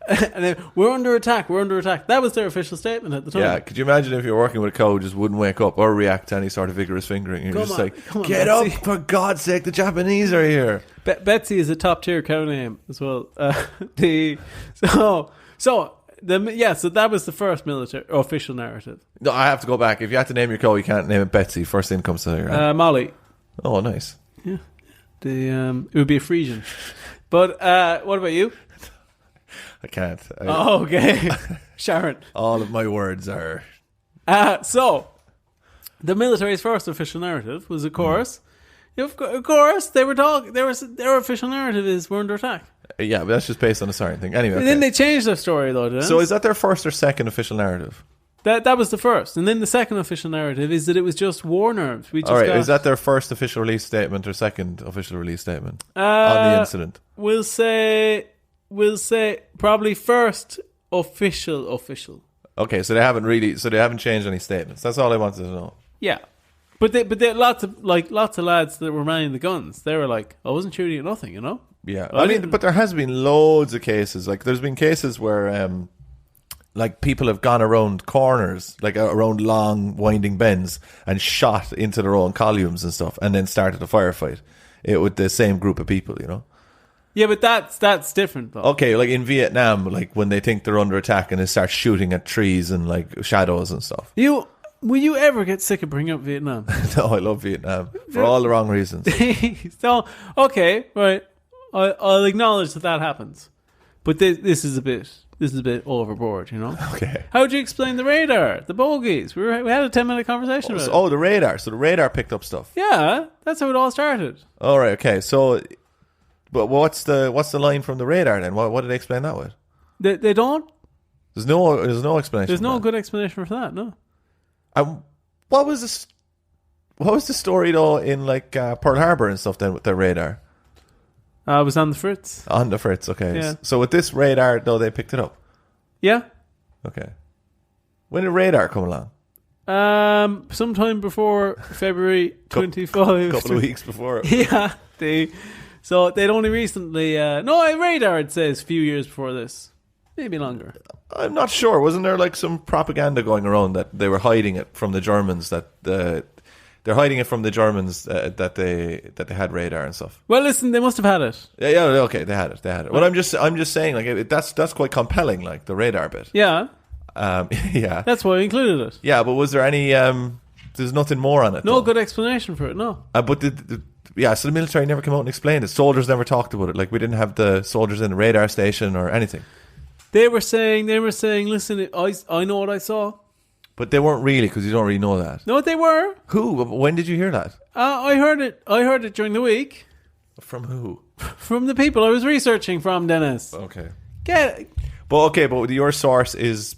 [SPEAKER 2] and then we're under attack. We're under attack. That was their official statement at the time.
[SPEAKER 1] Yeah, could you imagine if you're working with a cow who just wouldn't wake up or react to any sort of vigorous fingering? You're just like, get up, for God's sake! The Japanese are here.
[SPEAKER 2] Betsy is a top tier cow name as well. So that was the first military official narrative.
[SPEAKER 1] No, I have to go back. If you had to name your cow, you can't name it Betsy. First thing comes to your head.
[SPEAKER 2] Molly.
[SPEAKER 1] Oh, nice.
[SPEAKER 2] Yeah. It would be a Frisian. But what about you?
[SPEAKER 1] I can't.
[SPEAKER 2] Okay. Sharon.
[SPEAKER 1] All of my words are.
[SPEAKER 2] So the military's first official narrative was, of course, of course, they were talking. Their official narrative is we're under attack.
[SPEAKER 1] Yeah, but that's just based on a siren thing. Anyway,
[SPEAKER 2] and then they changed their story, though, didn't
[SPEAKER 1] So is that their first or second official narrative?
[SPEAKER 2] That was the first. And then the second official narrative is that it was just war nerves.
[SPEAKER 1] All right, is that their first official release statement or second official release statement on the incident?
[SPEAKER 2] We'll say probably first official.
[SPEAKER 1] Okay, so they haven't changed any statements. That's all I wanted to know.
[SPEAKER 2] Yeah. But they lots of lads that were manning the guns. They were like, I wasn't shooting at nothing, you know?
[SPEAKER 1] Yeah, I mean, but there has been loads of cases. Like, there's been cases where, like, people have gone around corners, like around long winding bends, and shot into their own columns and stuff, and then started a firefight with the same group of people, you know.
[SPEAKER 2] Yeah, but that's different, though.
[SPEAKER 1] Okay, like in Vietnam, like when they think they're under attack and they start shooting at trees and like shadows and stuff.
[SPEAKER 2] Will you ever get sick of bringing up Vietnam?
[SPEAKER 1] No, I love Vietnam for all the wrong reasons.
[SPEAKER 2] So, okay, right. I'll acknowledge that happens, but this is a bit overboard, you know.
[SPEAKER 1] Okay.
[SPEAKER 2] How would you explain the radar, the bogies? We had a 10-minute conversation about it.
[SPEAKER 1] The radar. So the radar picked up stuff.
[SPEAKER 2] Yeah, that's how it all started.
[SPEAKER 1] All right. Okay. So, but what's the line from the radar then? What did they explain that with?
[SPEAKER 2] They don't.
[SPEAKER 1] There's no explanation.
[SPEAKER 2] There's no good explanation for that. No.
[SPEAKER 1] What was the story though in like Pearl Harbor and stuff then with the radar?
[SPEAKER 2] It was on the fritz.
[SPEAKER 1] On the fritz, okay.
[SPEAKER 2] Yeah.
[SPEAKER 1] So with this radar, though, they picked it up?
[SPEAKER 2] Yeah.
[SPEAKER 1] Okay. When did radar come along?
[SPEAKER 2] Sometime before February 25.
[SPEAKER 1] Couple of weeks before.
[SPEAKER 2] Yeah. So they'd only recently... radar, it says, a few years before this. Maybe longer.
[SPEAKER 1] I'm not sure. Wasn't there like some propaganda going around that they were hiding it from the Germans, they're hiding it from the Germans that they had radar and stuff.
[SPEAKER 2] Well, listen, they must have had it.
[SPEAKER 1] Yeah, okay, they had it. Well, I'm just saying, like that's quite compelling, like the radar bit.
[SPEAKER 2] Yeah.
[SPEAKER 1] Yeah.
[SPEAKER 2] That's why I included it.
[SPEAKER 1] Yeah, but was there any? There's nothing more on it.
[SPEAKER 2] No good explanation for it. No.
[SPEAKER 1] But so the military never came out and explained it. Soldiers never talked about it. Like we didn't have the soldiers in the radar station or anything.
[SPEAKER 2] They were saying, listen, I know what I saw.
[SPEAKER 1] But they weren't really, because you don't really know that.
[SPEAKER 2] No, they were.
[SPEAKER 1] Who? When did you hear that?
[SPEAKER 2] I heard it during the week.
[SPEAKER 1] From who?
[SPEAKER 2] From the people I was researching from, Dennis.
[SPEAKER 1] Okay.
[SPEAKER 2] But
[SPEAKER 1] your source is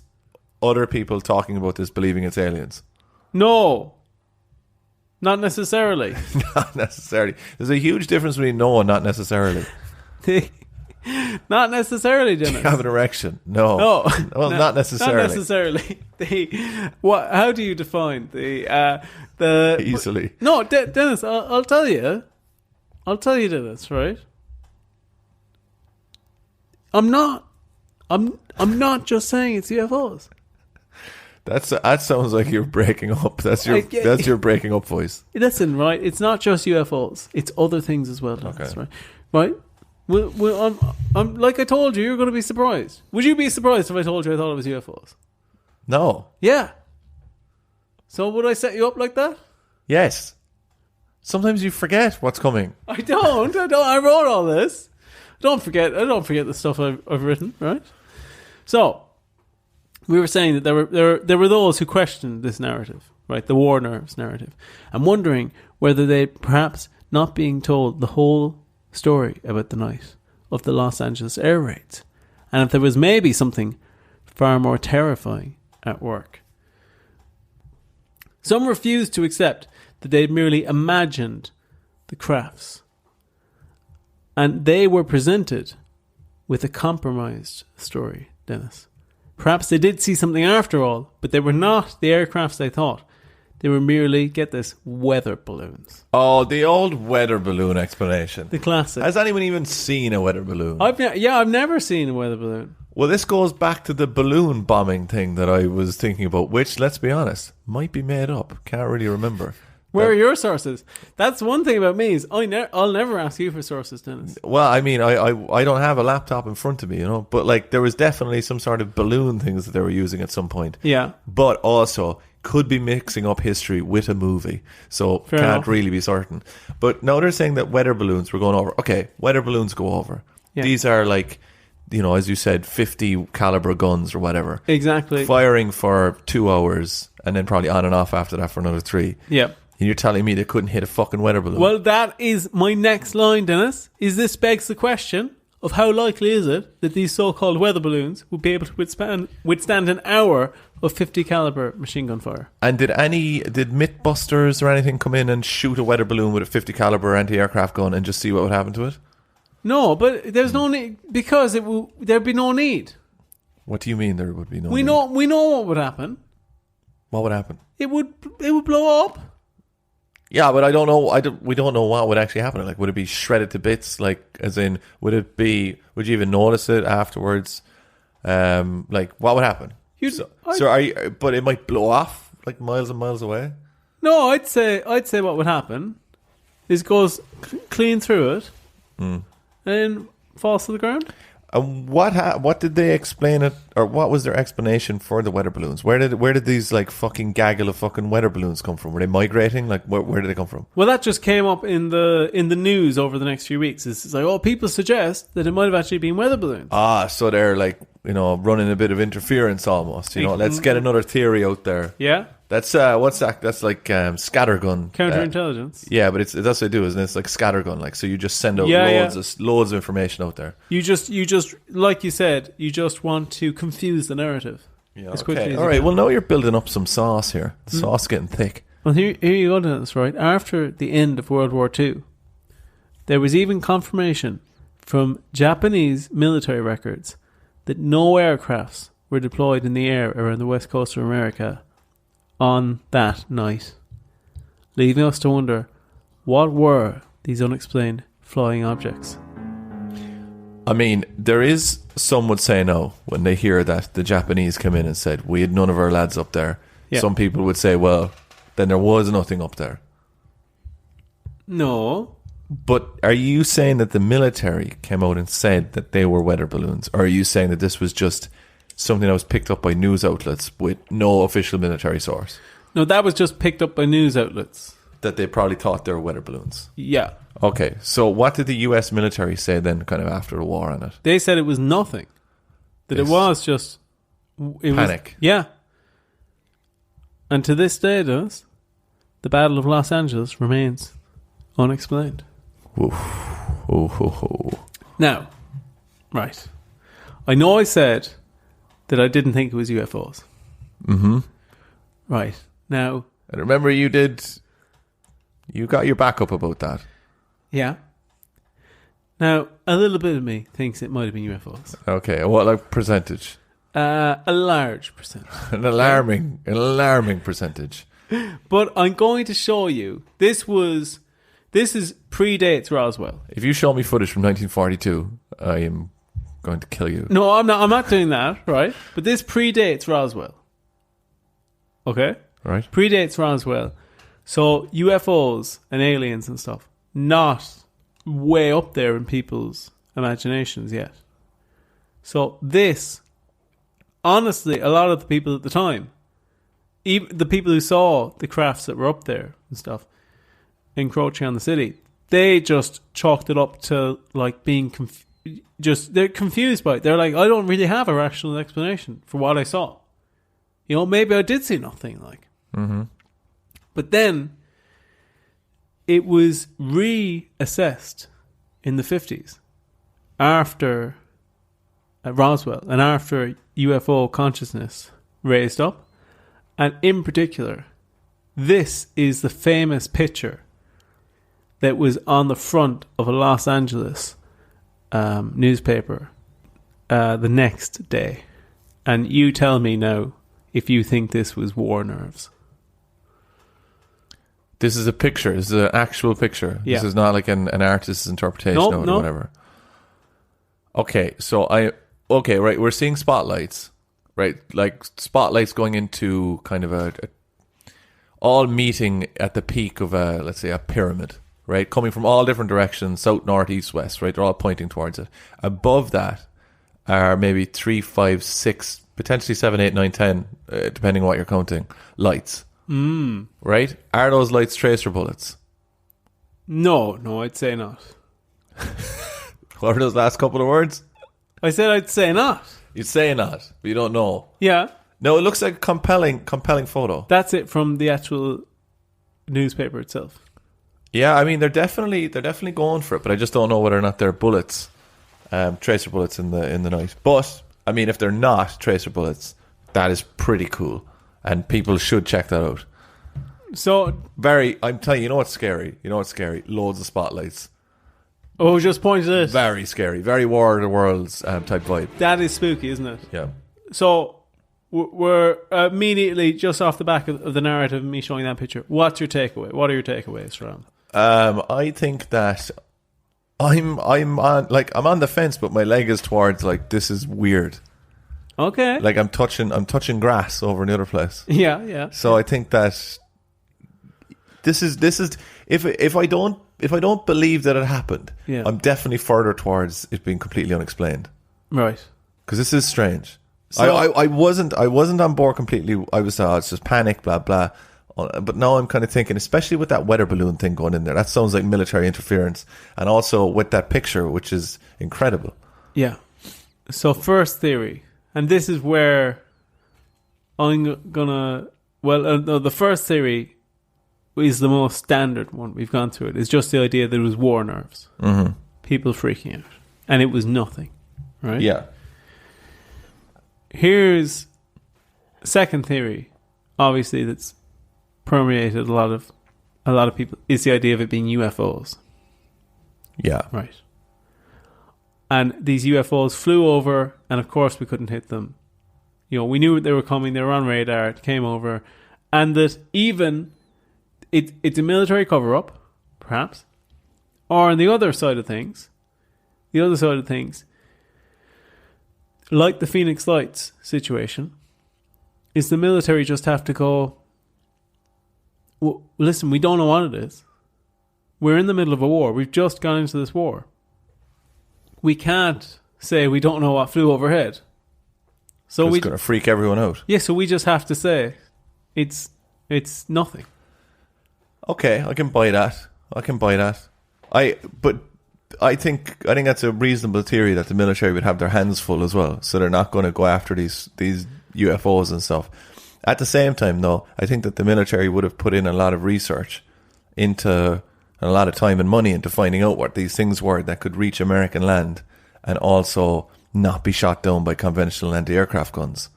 [SPEAKER 1] other people talking about this, believing it's aliens.
[SPEAKER 2] No. Not necessarily.
[SPEAKER 1] Not necessarily. There's a huge difference between no and not necessarily.
[SPEAKER 2] Not necessarily, Dennis.
[SPEAKER 1] Do you have an erection? No. Well, not necessarily.
[SPEAKER 2] Not necessarily. How do you define the
[SPEAKER 1] easily?
[SPEAKER 2] No, Dennis. I'll tell you. Dennis. Right? I'm not just saying it's UFOs.
[SPEAKER 1] That sounds like you're breaking up. That's your breaking up voice.
[SPEAKER 2] Listen, right? It's not just UFOs. It's other things as well. Dennis,
[SPEAKER 1] okay.
[SPEAKER 2] Right? I'm like I told you, you're going to be surprised. Would you be surprised if I told you I thought it was UFOs?
[SPEAKER 1] No.
[SPEAKER 2] Yeah. So would I set you up like that?
[SPEAKER 1] Yes. Sometimes you forget what's coming.
[SPEAKER 2] I don't. I wrote all this. I don't forget the stuff I've written, right? So we were saying that there were those who questioned this narrative, right? The war nerves narrative, and wondering whether they perhaps not being told the whole story about the night of the Los Angeles air raids, and if there was maybe something far more terrifying at work. Some refused to accept that they'd merely imagined the crafts. And they were presented with a compromised story, Dennis. Perhaps they did see something after all, but they were not the aircrafts they thought. They were merely, get this, weather balloons.
[SPEAKER 1] Oh, the old weather balloon explanation.
[SPEAKER 2] The classic.
[SPEAKER 1] Has anyone even seen a weather balloon?
[SPEAKER 2] I've never seen a weather balloon.
[SPEAKER 1] Well, this goes back to the balloon bombing thing that I was thinking about, which, let's be honest, might be made up. Can't really remember.
[SPEAKER 2] Where are your sources? That's one thing about me is I'll never ask you for sources, Dennis.
[SPEAKER 1] Well, I mean, I don't have a laptop in front of me, but like there was definitely some sort of balloon things that they were using at some point.
[SPEAKER 2] Yeah.
[SPEAKER 1] But also could be mixing up history with a movie, so
[SPEAKER 2] Fair
[SPEAKER 1] can't
[SPEAKER 2] enough.
[SPEAKER 1] really be certain. But now they're saying that weather balloons were going over. Okay, weather balloons go over.
[SPEAKER 2] Yeah.
[SPEAKER 1] These are like, as you said, 50 caliber guns or whatever.
[SPEAKER 2] Exactly.
[SPEAKER 1] Firing for 2 hours and then probably on and off after that for another 3.
[SPEAKER 2] Yep.
[SPEAKER 1] And you're telling me they couldn't hit a fucking weather balloon?
[SPEAKER 2] Well, that is my next line, Dennis. Is this begs the question of how likely is it that these so-called weather balloons would be able to withstand an hour of 50 caliber machine gun fire?
[SPEAKER 1] And did Mythbusters or anything come in and shoot a weather balloon with a 50 caliber anti-aircraft gun and just see what would happen to it?
[SPEAKER 2] No, but there's no need because there'd be no need.
[SPEAKER 1] What do you mean there would be no?
[SPEAKER 2] We
[SPEAKER 1] need?
[SPEAKER 2] know what would happen.
[SPEAKER 1] What would happen?
[SPEAKER 2] It would blow up.
[SPEAKER 1] Yeah, but I don't know. We don't know what would actually happen. Like, would it be shredded to bits? Like, as in, would you even notice it afterwards? Like, what would happen? But it might blow off like miles and miles away.
[SPEAKER 2] No, I'd say what would happen is it goes clean through it and then falls to the ground.
[SPEAKER 1] What did they explain it, or what was their explanation for the weather balloons? Where did these like fucking gaggle of fucking weather balloons come from? Were they migrating? Like where did they come from?
[SPEAKER 2] Well, that just came up in the news over the next few weeks. It's like, people suggest that it might have actually been weather balloons.
[SPEAKER 1] So they're like, running a bit of interference almost. Let's get another theory out there.
[SPEAKER 2] Yeah.
[SPEAKER 1] That's what's that? That's like scattergun.
[SPEAKER 2] Counterintelligence.
[SPEAKER 1] Yeah, but that's what they do, isn't it? It's like scattergun. Like, so you just send out loads of information out there.
[SPEAKER 2] You just like you said, you just want to confuse the narrative.
[SPEAKER 1] Yeah.
[SPEAKER 2] As quickly as
[SPEAKER 1] All
[SPEAKER 2] you
[SPEAKER 1] right.
[SPEAKER 2] can.
[SPEAKER 1] Well, now you're building up some sauce here. The sauce is getting thick.
[SPEAKER 2] Well, here you go, Dennis, right? After the end of World War II, there was even confirmation from Japanese military records that no aircrafts were deployed in the air around the west coast of America on that night, leaving us to wonder, what were these unexplained flying objects?
[SPEAKER 1] I mean, some would say no when they hear that the Japanese came in and said, we had none of our lads up there.
[SPEAKER 2] Yeah.
[SPEAKER 1] Some people would say, well, then there was nothing up there.
[SPEAKER 2] No.
[SPEAKER 1] But are you saying that the military came out and said that they were weather balloons? Or are you saying that this was just something that was picked up by news outlets with no official military source?
[SPEAKER 2] No, that was just picked up by news outlets.
[SPEAKER 1] That they probably thought they were weather balloons?
[SPEAKER 2] Yeah.
[SPEAKER 1] Okay, so what did the US military say then kind of after the war on it?
[SPEAKER 2] They said it was nothing. That it was just...
[SPEAKER 1] Panic.
[SPEAKER 2] Yeah. And to this day, the Battle of Los Angeles remains unexplained.
[SPEAKER 1] Oof. Oh.
[SPEAKER 2] Now, right. I know I said that I didn't think it was UFOs.
[SPEAKER 1] Mm-hmm.
[SPEAKER 2] Right. Now...
[SPEAKER 1] And remember you got your back up about that.
[SPEAKER 2] Yeah. Now, a little bit of me thinks it might have been UFOs.
[SPEAKER 1] Okay, and what like percentage?
[SPEAKER 2] A large percentage.
[SPEAKER 1] An alarming percentage.
[SPEAKER 2] But I'm going to show you. This is predates Roswell.
[SPEAKER 1] If you show me footage from 1942, I am going to kill you.
[SPEAKER 2] No, I'm not doing that, right? But this predates Roswell. Okay?
[SPEAKER 1] Right.
[SPEAKER 2] Predates Roswell. So UFOs and aliens and stuff, not way up there in people's imaginations yet. So this, honestly, a lot of the people at the time, even the people who saw the crafts that were up there and stuff, encroaching on the city, they just chalked it up to like being they're confused by it. They're like, I don't really have a rational explanation for what I saw. Maybe I did see nothing like.
[SPEAKER 1] Mm-hmm.
[SPEAKER 2] But then it was reassessed in the 50s after Roswell and after UFO consciousness raised up. And in particular, This is the famous picture that was on the front of a Los Angeles newspaper the next day. And you tell me now if you think this was war nerves.
[SPEAKER 1] This is a picture. This is an actual picture.
[SPEAKER 2] Yeah.
[SPEAKER 1] This is not like an artist's interpretation of it or whatever. Okay, right. We're seeing spotlights, right? Like spotlights going into kind of a all meeting at the peak of let's say a pyramid, right? Coming from all different directions, south, north, east, west, right? They're all pointing towards it. Above that are maybe 3, 5, 6, potentially 7, 8, 9, 10, depending on what you're counting, lights. Right? Are those lights tracer bullets?
[SPEAKER 2] No, I'd say not.
[SPEAKER 1] What were those last couple of words?
[SPEAKER 2] I said I'd say not.
[SPEAKER 1] You'd say not, but you don't know.
[SPEAKER 2] Yeah.
[SPEAKER 1] No, it looks like a compelling photo.
[SPEAKER 2] That's it from the actual newspaper itself.
[SPEAKER 1] Yeah, I mean they're definitely going for it, but I just don't know whether or not they're bullets, tracer bullets in the night. But I mean, if they're not tracer bullets, that is pretty cool, and people should check that out.
[SPEAKER 2] So
[SPEAKER 1] I'm telling you, you know what's scary? Loads of spotlights.
[SPEAKER 2] Oh, just point at it.
[SPEAKER 1] Very scary, very War of the Worlds type vibe.
[SPEAKER 2] That is spooky, isn't it?
[SPEAKER 1] Yeah.
[SPEAKER 2] So we're immediately just off the back of the narrative of me showing that picture. What's your takeaway? What are your takeaways from?
[SPEAKER 1] I think that I'm on the fence, but my leg is towards like this is weird.
[SPEAKER 2] Okay.
[SPEAKER 1] Like I'm touching grass over in the other place.
[SPEAKER 2] Yeah.
[SPEAKER 1] So I think that this is if I don't believe that it happened, I'm definitely further towards it being completely unexplained.
[SPEAKER 2] Right.
[SPEAKER 1] Because this is strange.
[SPEAKER 2] So,
[SPEAKER 1] I wasn't on board completely. I was it's just panic, blah blah. But now I'm kind of thinking, especially with that weather balloon thing going in there, that sounds like military interference, and also with that picture, which is incredible.
[SPEAKER 2] Yeah. So first theory, and this is where I'm gonna. Well, no, the first theory is the most standard one. We've gone through it. It's just the idea that it was war nerves, people freaking out, and it was nothing, right?
[SPEAKER 1] Yeah.
[SPEAKER 2] Here's second theory, obviously that's permeated a lot of people, is the idea of it being UFOs.
[SPEAKER 1] Yeah.
[SPEAKER 2] Right. And these UFOs flew over, and of course we couldn't hit them. You know, we knew they were coming, they were on radar, it came over, and that even it's a military cover-up, perhaps, or on the other side of things, like the Phoenix Lights situation, is the military just have to go, well, listen, we don't know what it is. We're in the middle of a war. We've just gone into this war. We can't say we don't know what flew overhead. So
[SPEAKER 1] it's going to freak everyone out.
[SPEAKER 2] Yeah, so we just have to say it's nothing.
[SPEAKER 1] Okay, I can buy that. But I think that's a reasonable theory that the military would have their hands full as well, so they're not going to go after these UFOs and stuff. At the same time, though, I think that the military would have put in a lot of research into a lot of time and money into finding out what these things were that could reach American land and also not be shot down by conventional anti-aircraft guns.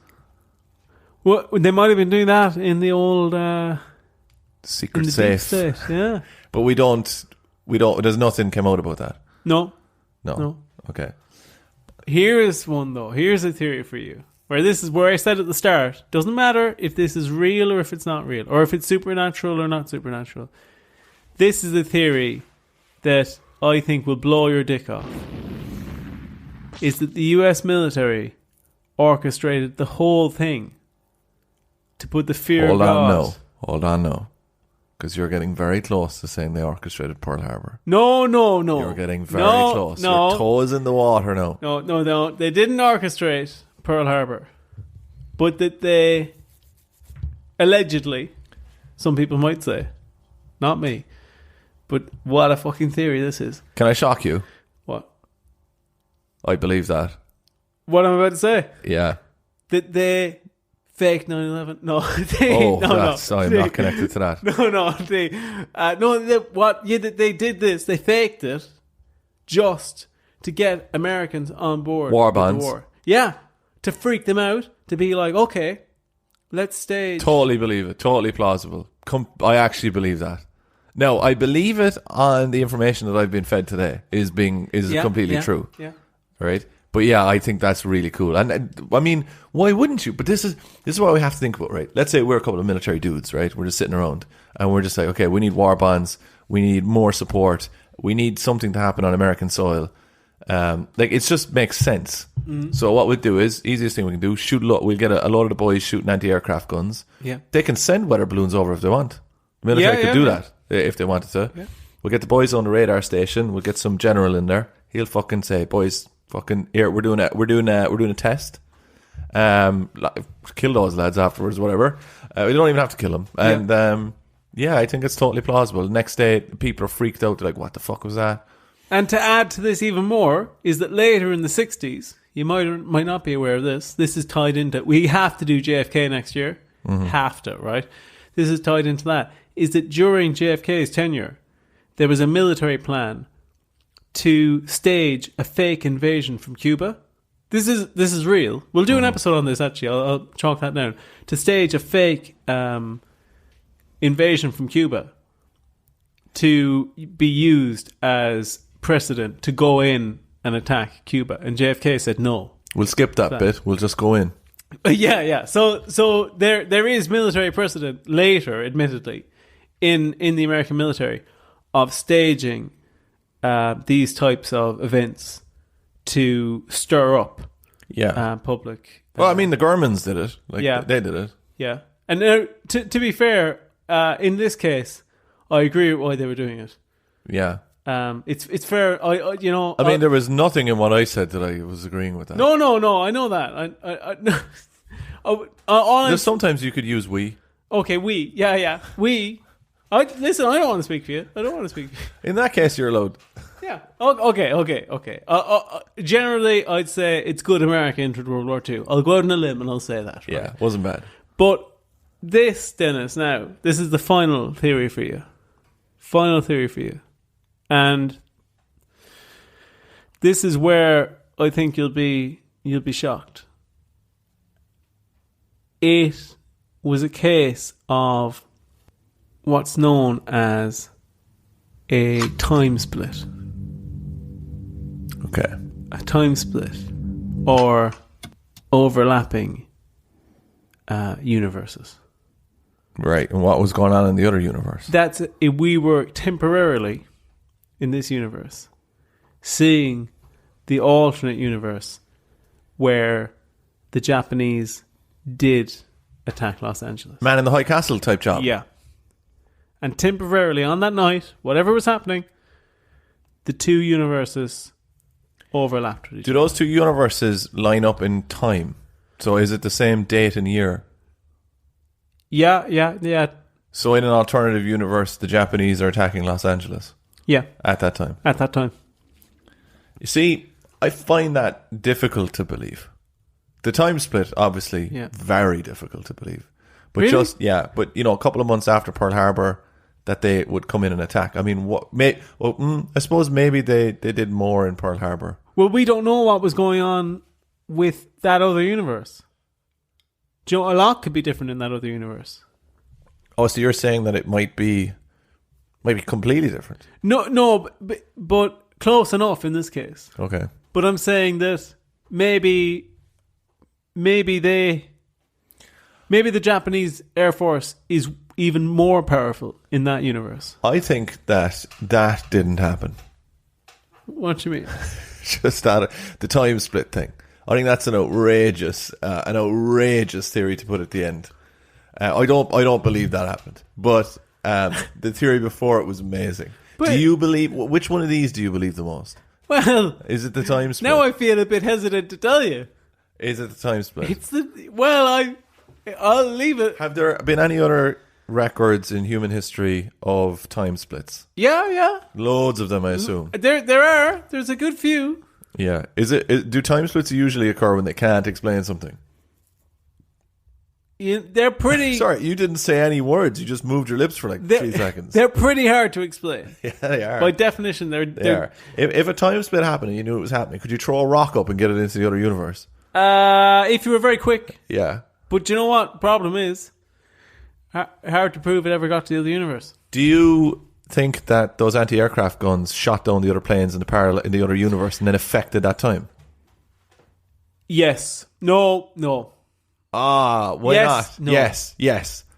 [SPEAKER 2] Well, they might have been doing that in the old
[SPEAKER 1] secret
[SPEAKER 2] in the
[SPEAKER 1] safe.
[SPEAKER 2] Deep State, yeah.
[SPEAKER 1] But we don't. There's nothing came out about that.
[SPEAKER 2] No.
[SPEAKER 1] Okay.
[SPEAKER 2] Here's one though. Here's a theory for you. Where this is where I said at the start, doesn't matter if this is real or if it's not real, or if it's supernatural or not supernatural. This is a theory that I think will blow your dick off. Is that the US military orchestrated the whole thing to put the fear of God.
[SPEAKER 1] Hold on, no. Because you're getting very close to saying they orchestrated Pearl Harbor.
[SPEAKER 2] No.
[SPEAKER 1] You're getting very close.
[SPEAKER 2] No.
[SPEAKER 1] Your toe is in the water now.
[SPEAKER 2] No. They didn't orchestrate Pearl Harbor. But that they allegedly, some people might say, not me, but what a fucking theory this is.
[SPEAKER 1] Can I shock you?
[SPEAKER 2] What?
[SPEAKER 1] I believe that.
[SPEAKER 2] What I'm about to say?
[SPEAKER 1] Yeah.
[SPEAKER 2] That they fake 9/11. No,
[SPEAKER 1] I'm not connected to that.
[SPEAKER 2] They did this. They faked it just to get Americans on board.
[SPEAKER 1] War bonds.
[SPEAKER 2] Yeah, to freak them out. To be like, okay, Let's stage.
[SPEAKER 1] Totally believe it. Totally plausible. I actually believe that. No, I believe it on the information that I've been fed today is completely true.
[SPEAKER 2] Yeah.
[SPEAKER 1] Right? But yeah, I think that's really cool. And I mean, why wouldn't you? But this is what we have to think about, right? Let's say we're a couple of military dudes, right? We're just sitting around and we're just like, okay, we need war bonds. We need more support. We need something to happen on American soil. Like, it just makes sense. So what we'll do is, easiest thing we can do, we'll get a load of the boys shooting anti-aircraft guns.
[SPEAKER 2] Yeah.
[SPEAKER 1] They can send weather balloons over if they want. The military could do that if they wanted to. Yeah. We'll get the boys on the radar station. We'll get some general in there. He'll fucking say, boys, fucking here, we're doing a test. Kill those lads afterwards, whatever. We don't even have to kill them. And I think it's totally plausible. Next day, people are freaked out. They're like, what the fuck was that?
[SPEAKER 2] And to add to this even more is that later in the 60s, you might not be aware of this. This is tied into, we have to do JFK next year. Have to, right? This is tied into that. Is that during JFK's tenure, there was a military plan to stage a fake invasion from Cuba. This is real. We'll do an episode on this, actually. I'll chalk that down. To stage a fake invasion from Cuba to be used as precedent to go in and attack Cuba. And JFK said no.
[SPEAKER 1] We'll skip that bit. We'll just go in.
[SPEAKER 2] Yeah. So there is military precedent later, admittedly, in the American military of staging these types of events to stir up public.
[SPEAKER 1] Well, I mean, the Gormans did it. They did it.
[SPEAKER 2] Yeah. And to be fair, in this case, I agree with why they were doing it.
[SPEAKER 1] Yeah.
[SPEAKER 2] It's fair. I
[SPEAKER 1] mean, there was nothing in what I said that I was agreeing with that.
[SPEAKER 2] No. I know that.
[SPEAKER 1] There's sometimes you could use we.
[SPEAKER 2] Okay, we. Yeah. We. Listen, I don't want to speak for you.
[SPEAKER 1] In that case, you're allowed.
[SPEAKER 2] Yeah. Okay. Generally, I'd say it's good America entered World War II. I'll go out on a limb and I'll say that. Right?
[SPEAKER 1] Yeah, wasn't bad.
[SPEAKER 2] But this, Dennis, now, this is the final theory for you. And this is where I think you'll be shocked. It was a case of what's known as a time split.
[SPEAKER 1] Okay.
[SPEAKER 2] A time split or overlapping universes.
[SPEAKER 1] Right. And what was going on in the other universe?
[SPEAKER 2] That's it. We were temporarily in this universe seeing the alternate universe where the Japanese did attack Los Angeles.
[SPEAKER 1] Man in the High Castle type job.
[SPEAKER 2] Yeah. And temporarily on that night, whatever was happening, the two universes overlapped with each other.
[SPEAKER 1] Do those two universes line up in time? So is it the same date and year?
[SPEAKER 2] Yeah.
[SPEAKER 1] So in an alternative universe, the Japanese are attacking Los Angeles?
[SPEAKER 2] Yeah.
[SPEAKER 1] At that time?
[SPEAKER 2] At that time.
[SPEAKER 1] You see, I find that difficult to believe. The time split, obviously, very difficult to believe. But
[SPEAKER 2] really?
[SPEAKER 1] But a couple of months after Pearl Harbor, that they would come in and attack. I mean, I suppose maybe they did more in Pearl Harbor.
[SPEAKER 2] Well, we don't know what was going on with that other universe. Do you know, a lot could be different in that other universe.
[SPEAKER 1] Oh, so you're saying that it might be completely different?
[SPEAKER 2] No, but close enough in this case.
[SPEAKER 1] Okay.
[SPEAKER 2] But I'm saying that maybe the Japanese Air Force is even more powerful in that universe.
[SPEAKER 1] I think that didn't happen.
[SPEAKER 2] What do you mean?
[SPEAKER 1] Just that the time split thing. I think that's an outrageous theory to put at the end. I don't believe that happened. But the theory before it was amazing.
[SPEAKER 2] But,
[SPEAKER 1] do you believe, which one of these do you believe the most?
[SPEAKER 2] Well,
[SPEAKER 1] is it the time split?
[SPEAKER 2] Now I feel a bit hesitant to tell you.
[SPEAKER 1] Is it the time split?
[SPEAKER 2] I'll leave it.
[SPEAKER 1] Have there been any other records in human history of time splits?
[SPEAKER 2] Yeah.
[SPEAKER 1] Loads of them, I assume.
[SPEAKER 2] There are. There's a good few.
[SPEAKER 1] Yeah. Do time splits usually occur when they can't explain something?
[SPEAKER 2] They're pretty...
[SPEAKER 1] Sorry, you didn't say any words. You just moved your lips for 3 seconds.
[SPEAKER 2] They're pretty hard to explain.
[SPEAKER 1] Yeah, they are.
[SPEAKER 2] By definition, they
[SPEAKER 1] are. If a time split happened and you knew it was happening, could you throw a rock up and get it into the other universe?
[SPEAKER 2] If you were very quick.
[SPEAKER 1] Yeah.
[SPEAKER 2] But you know what? Problem is, hard to prove it ever got to the other universe.
[SPEAKER 1] Do you think that those anti-aircraft guns shot down the other planes in the other universe and then affected that time?
[SPEAKER 2] Yes. No.
[SPEAKER 1] Why
[SPEAKER 2] Yes,
[SPEAKER 1] not?
[SPEAKER 2] no.
[SPEAKER 1] Yes.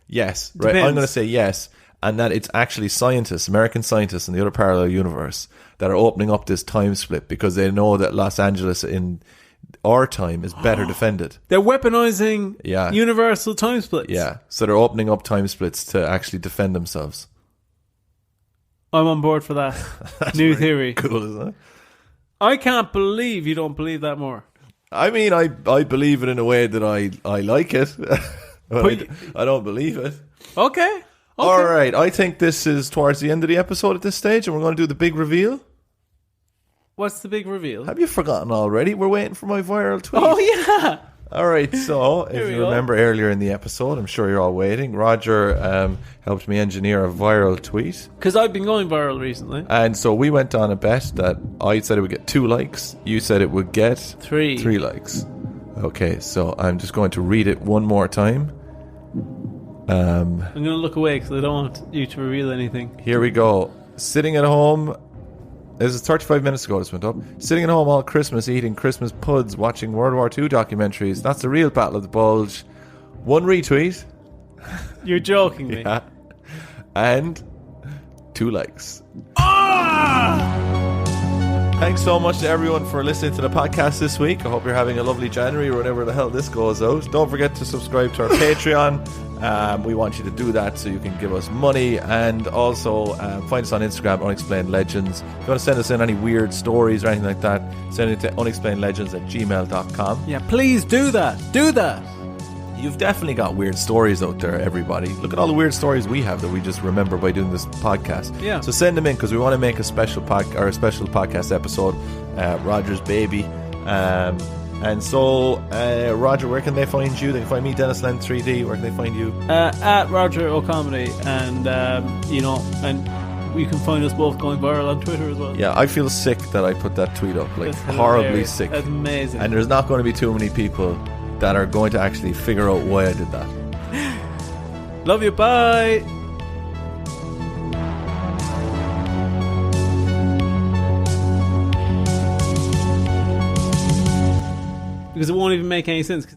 [SPEAKER 1] Right,
[SPEAKER 2] Depends.
[SPEAKER 1] I'm going to say yes, and that it's actually scientists, American scientists in the other parallel universe that are opening up this time split because they know that Los Angeles in our time is better defended.
[SPEAKER 2] They're weaponizing universal time splits.
[SPEAKER 1] Yeah, so they're opening up time splits to actually defend themselves.
[SPEAKER 2] I'm on board for that. New theory.
[SPEAKER 1] Cool, isn't it?
[SPEAKER 2] I can't believe you don't believe that more.
[SPEAKER 1] I mean, I believe it in a way that I like it.
[SPEAKER 2] But
[SPEAKER 1] I don't believe it.
[SPEAKER 2] Okay.
[SPEAKER 1] All right, I think this is towards the end of the episode at this stage, and we're going to do the big reveal.
[SPEAKER 2] What's the big reveal?
[SPEAKER 1] Have you forgotten already? We're waiting for my viral tweet.
[SPEAKER 2] Oh, yeah.
[SPEAKER 1] All right, so if you remember earlier in the episode, I'm sure you're all waiting, Roger helped me engineer a viral tweet.
[SPEAKER 2] Because I've been going viral recently.
[SPEAKER 1] And so we went on a bet that I said it would get 2 likes. You said it would get
[SPEAKER 2] 3
[SPEAKER 1] likes. Okay, so I'm just going to read it one more time.
[SPEAKER 2] I'm going to look away because I don't want you to reveal anything.
[SPEAKER 1] Here we go. Sitting at home. This is 35 minutes ago this went up. Sitting at home all Christmas, eating Christmas puds, watching World War II documentaries. That's the real Battle of the Bulge. 1 retweet.
[SPEAKER 2] You're joking me.
[SPEAKER 1] Yeah. And 2 likes. Thanks so much to everyone for listening to the podcast this week. I hope you're having a lovely January or whenever the hell this goes out. Don't forget to subscribe to our Patreon. We want you to do that so you can give us money, and also find us on Instagram, Unexplained Legends. If you want to send us in any weird stories or anything like that, send it to unexplainedlegends@gmail.com.
[SPEAKER 2] Yeah, please do that. Do that.
[SPEAKER 1] You've definitely got weird stories out there, everybody. Look at all the weird stories we have that we just remember by doing this podcast.
[SPEAKER 2] Yeah.
[SPEAKER 1] So send them in because we want to make a special podcast episode, Roger's Baby. And so, Roger, where can they find you? They can find me, Dennis Len 3D. Where can they find you?
[SPEAKER 2] At Roger O'Comedy, and and you can find us both going viral on Twitter as well.
[SPEAKER 1] Yeah, I feel sick that I put that tweet up. Like,
[SPEAKER 2] That's
[SPEAKER 1] horribly
[SPEAKER 2] hilarious.
[SPEAKER 1] sick.
[SPEAKER 2] That's amazing.
[SPEAKER 1] And there's not going to be too many people that are going to actually figure out why I did that.
[SPEAKER 2] Love you. Bye. Because it won't even make any sense.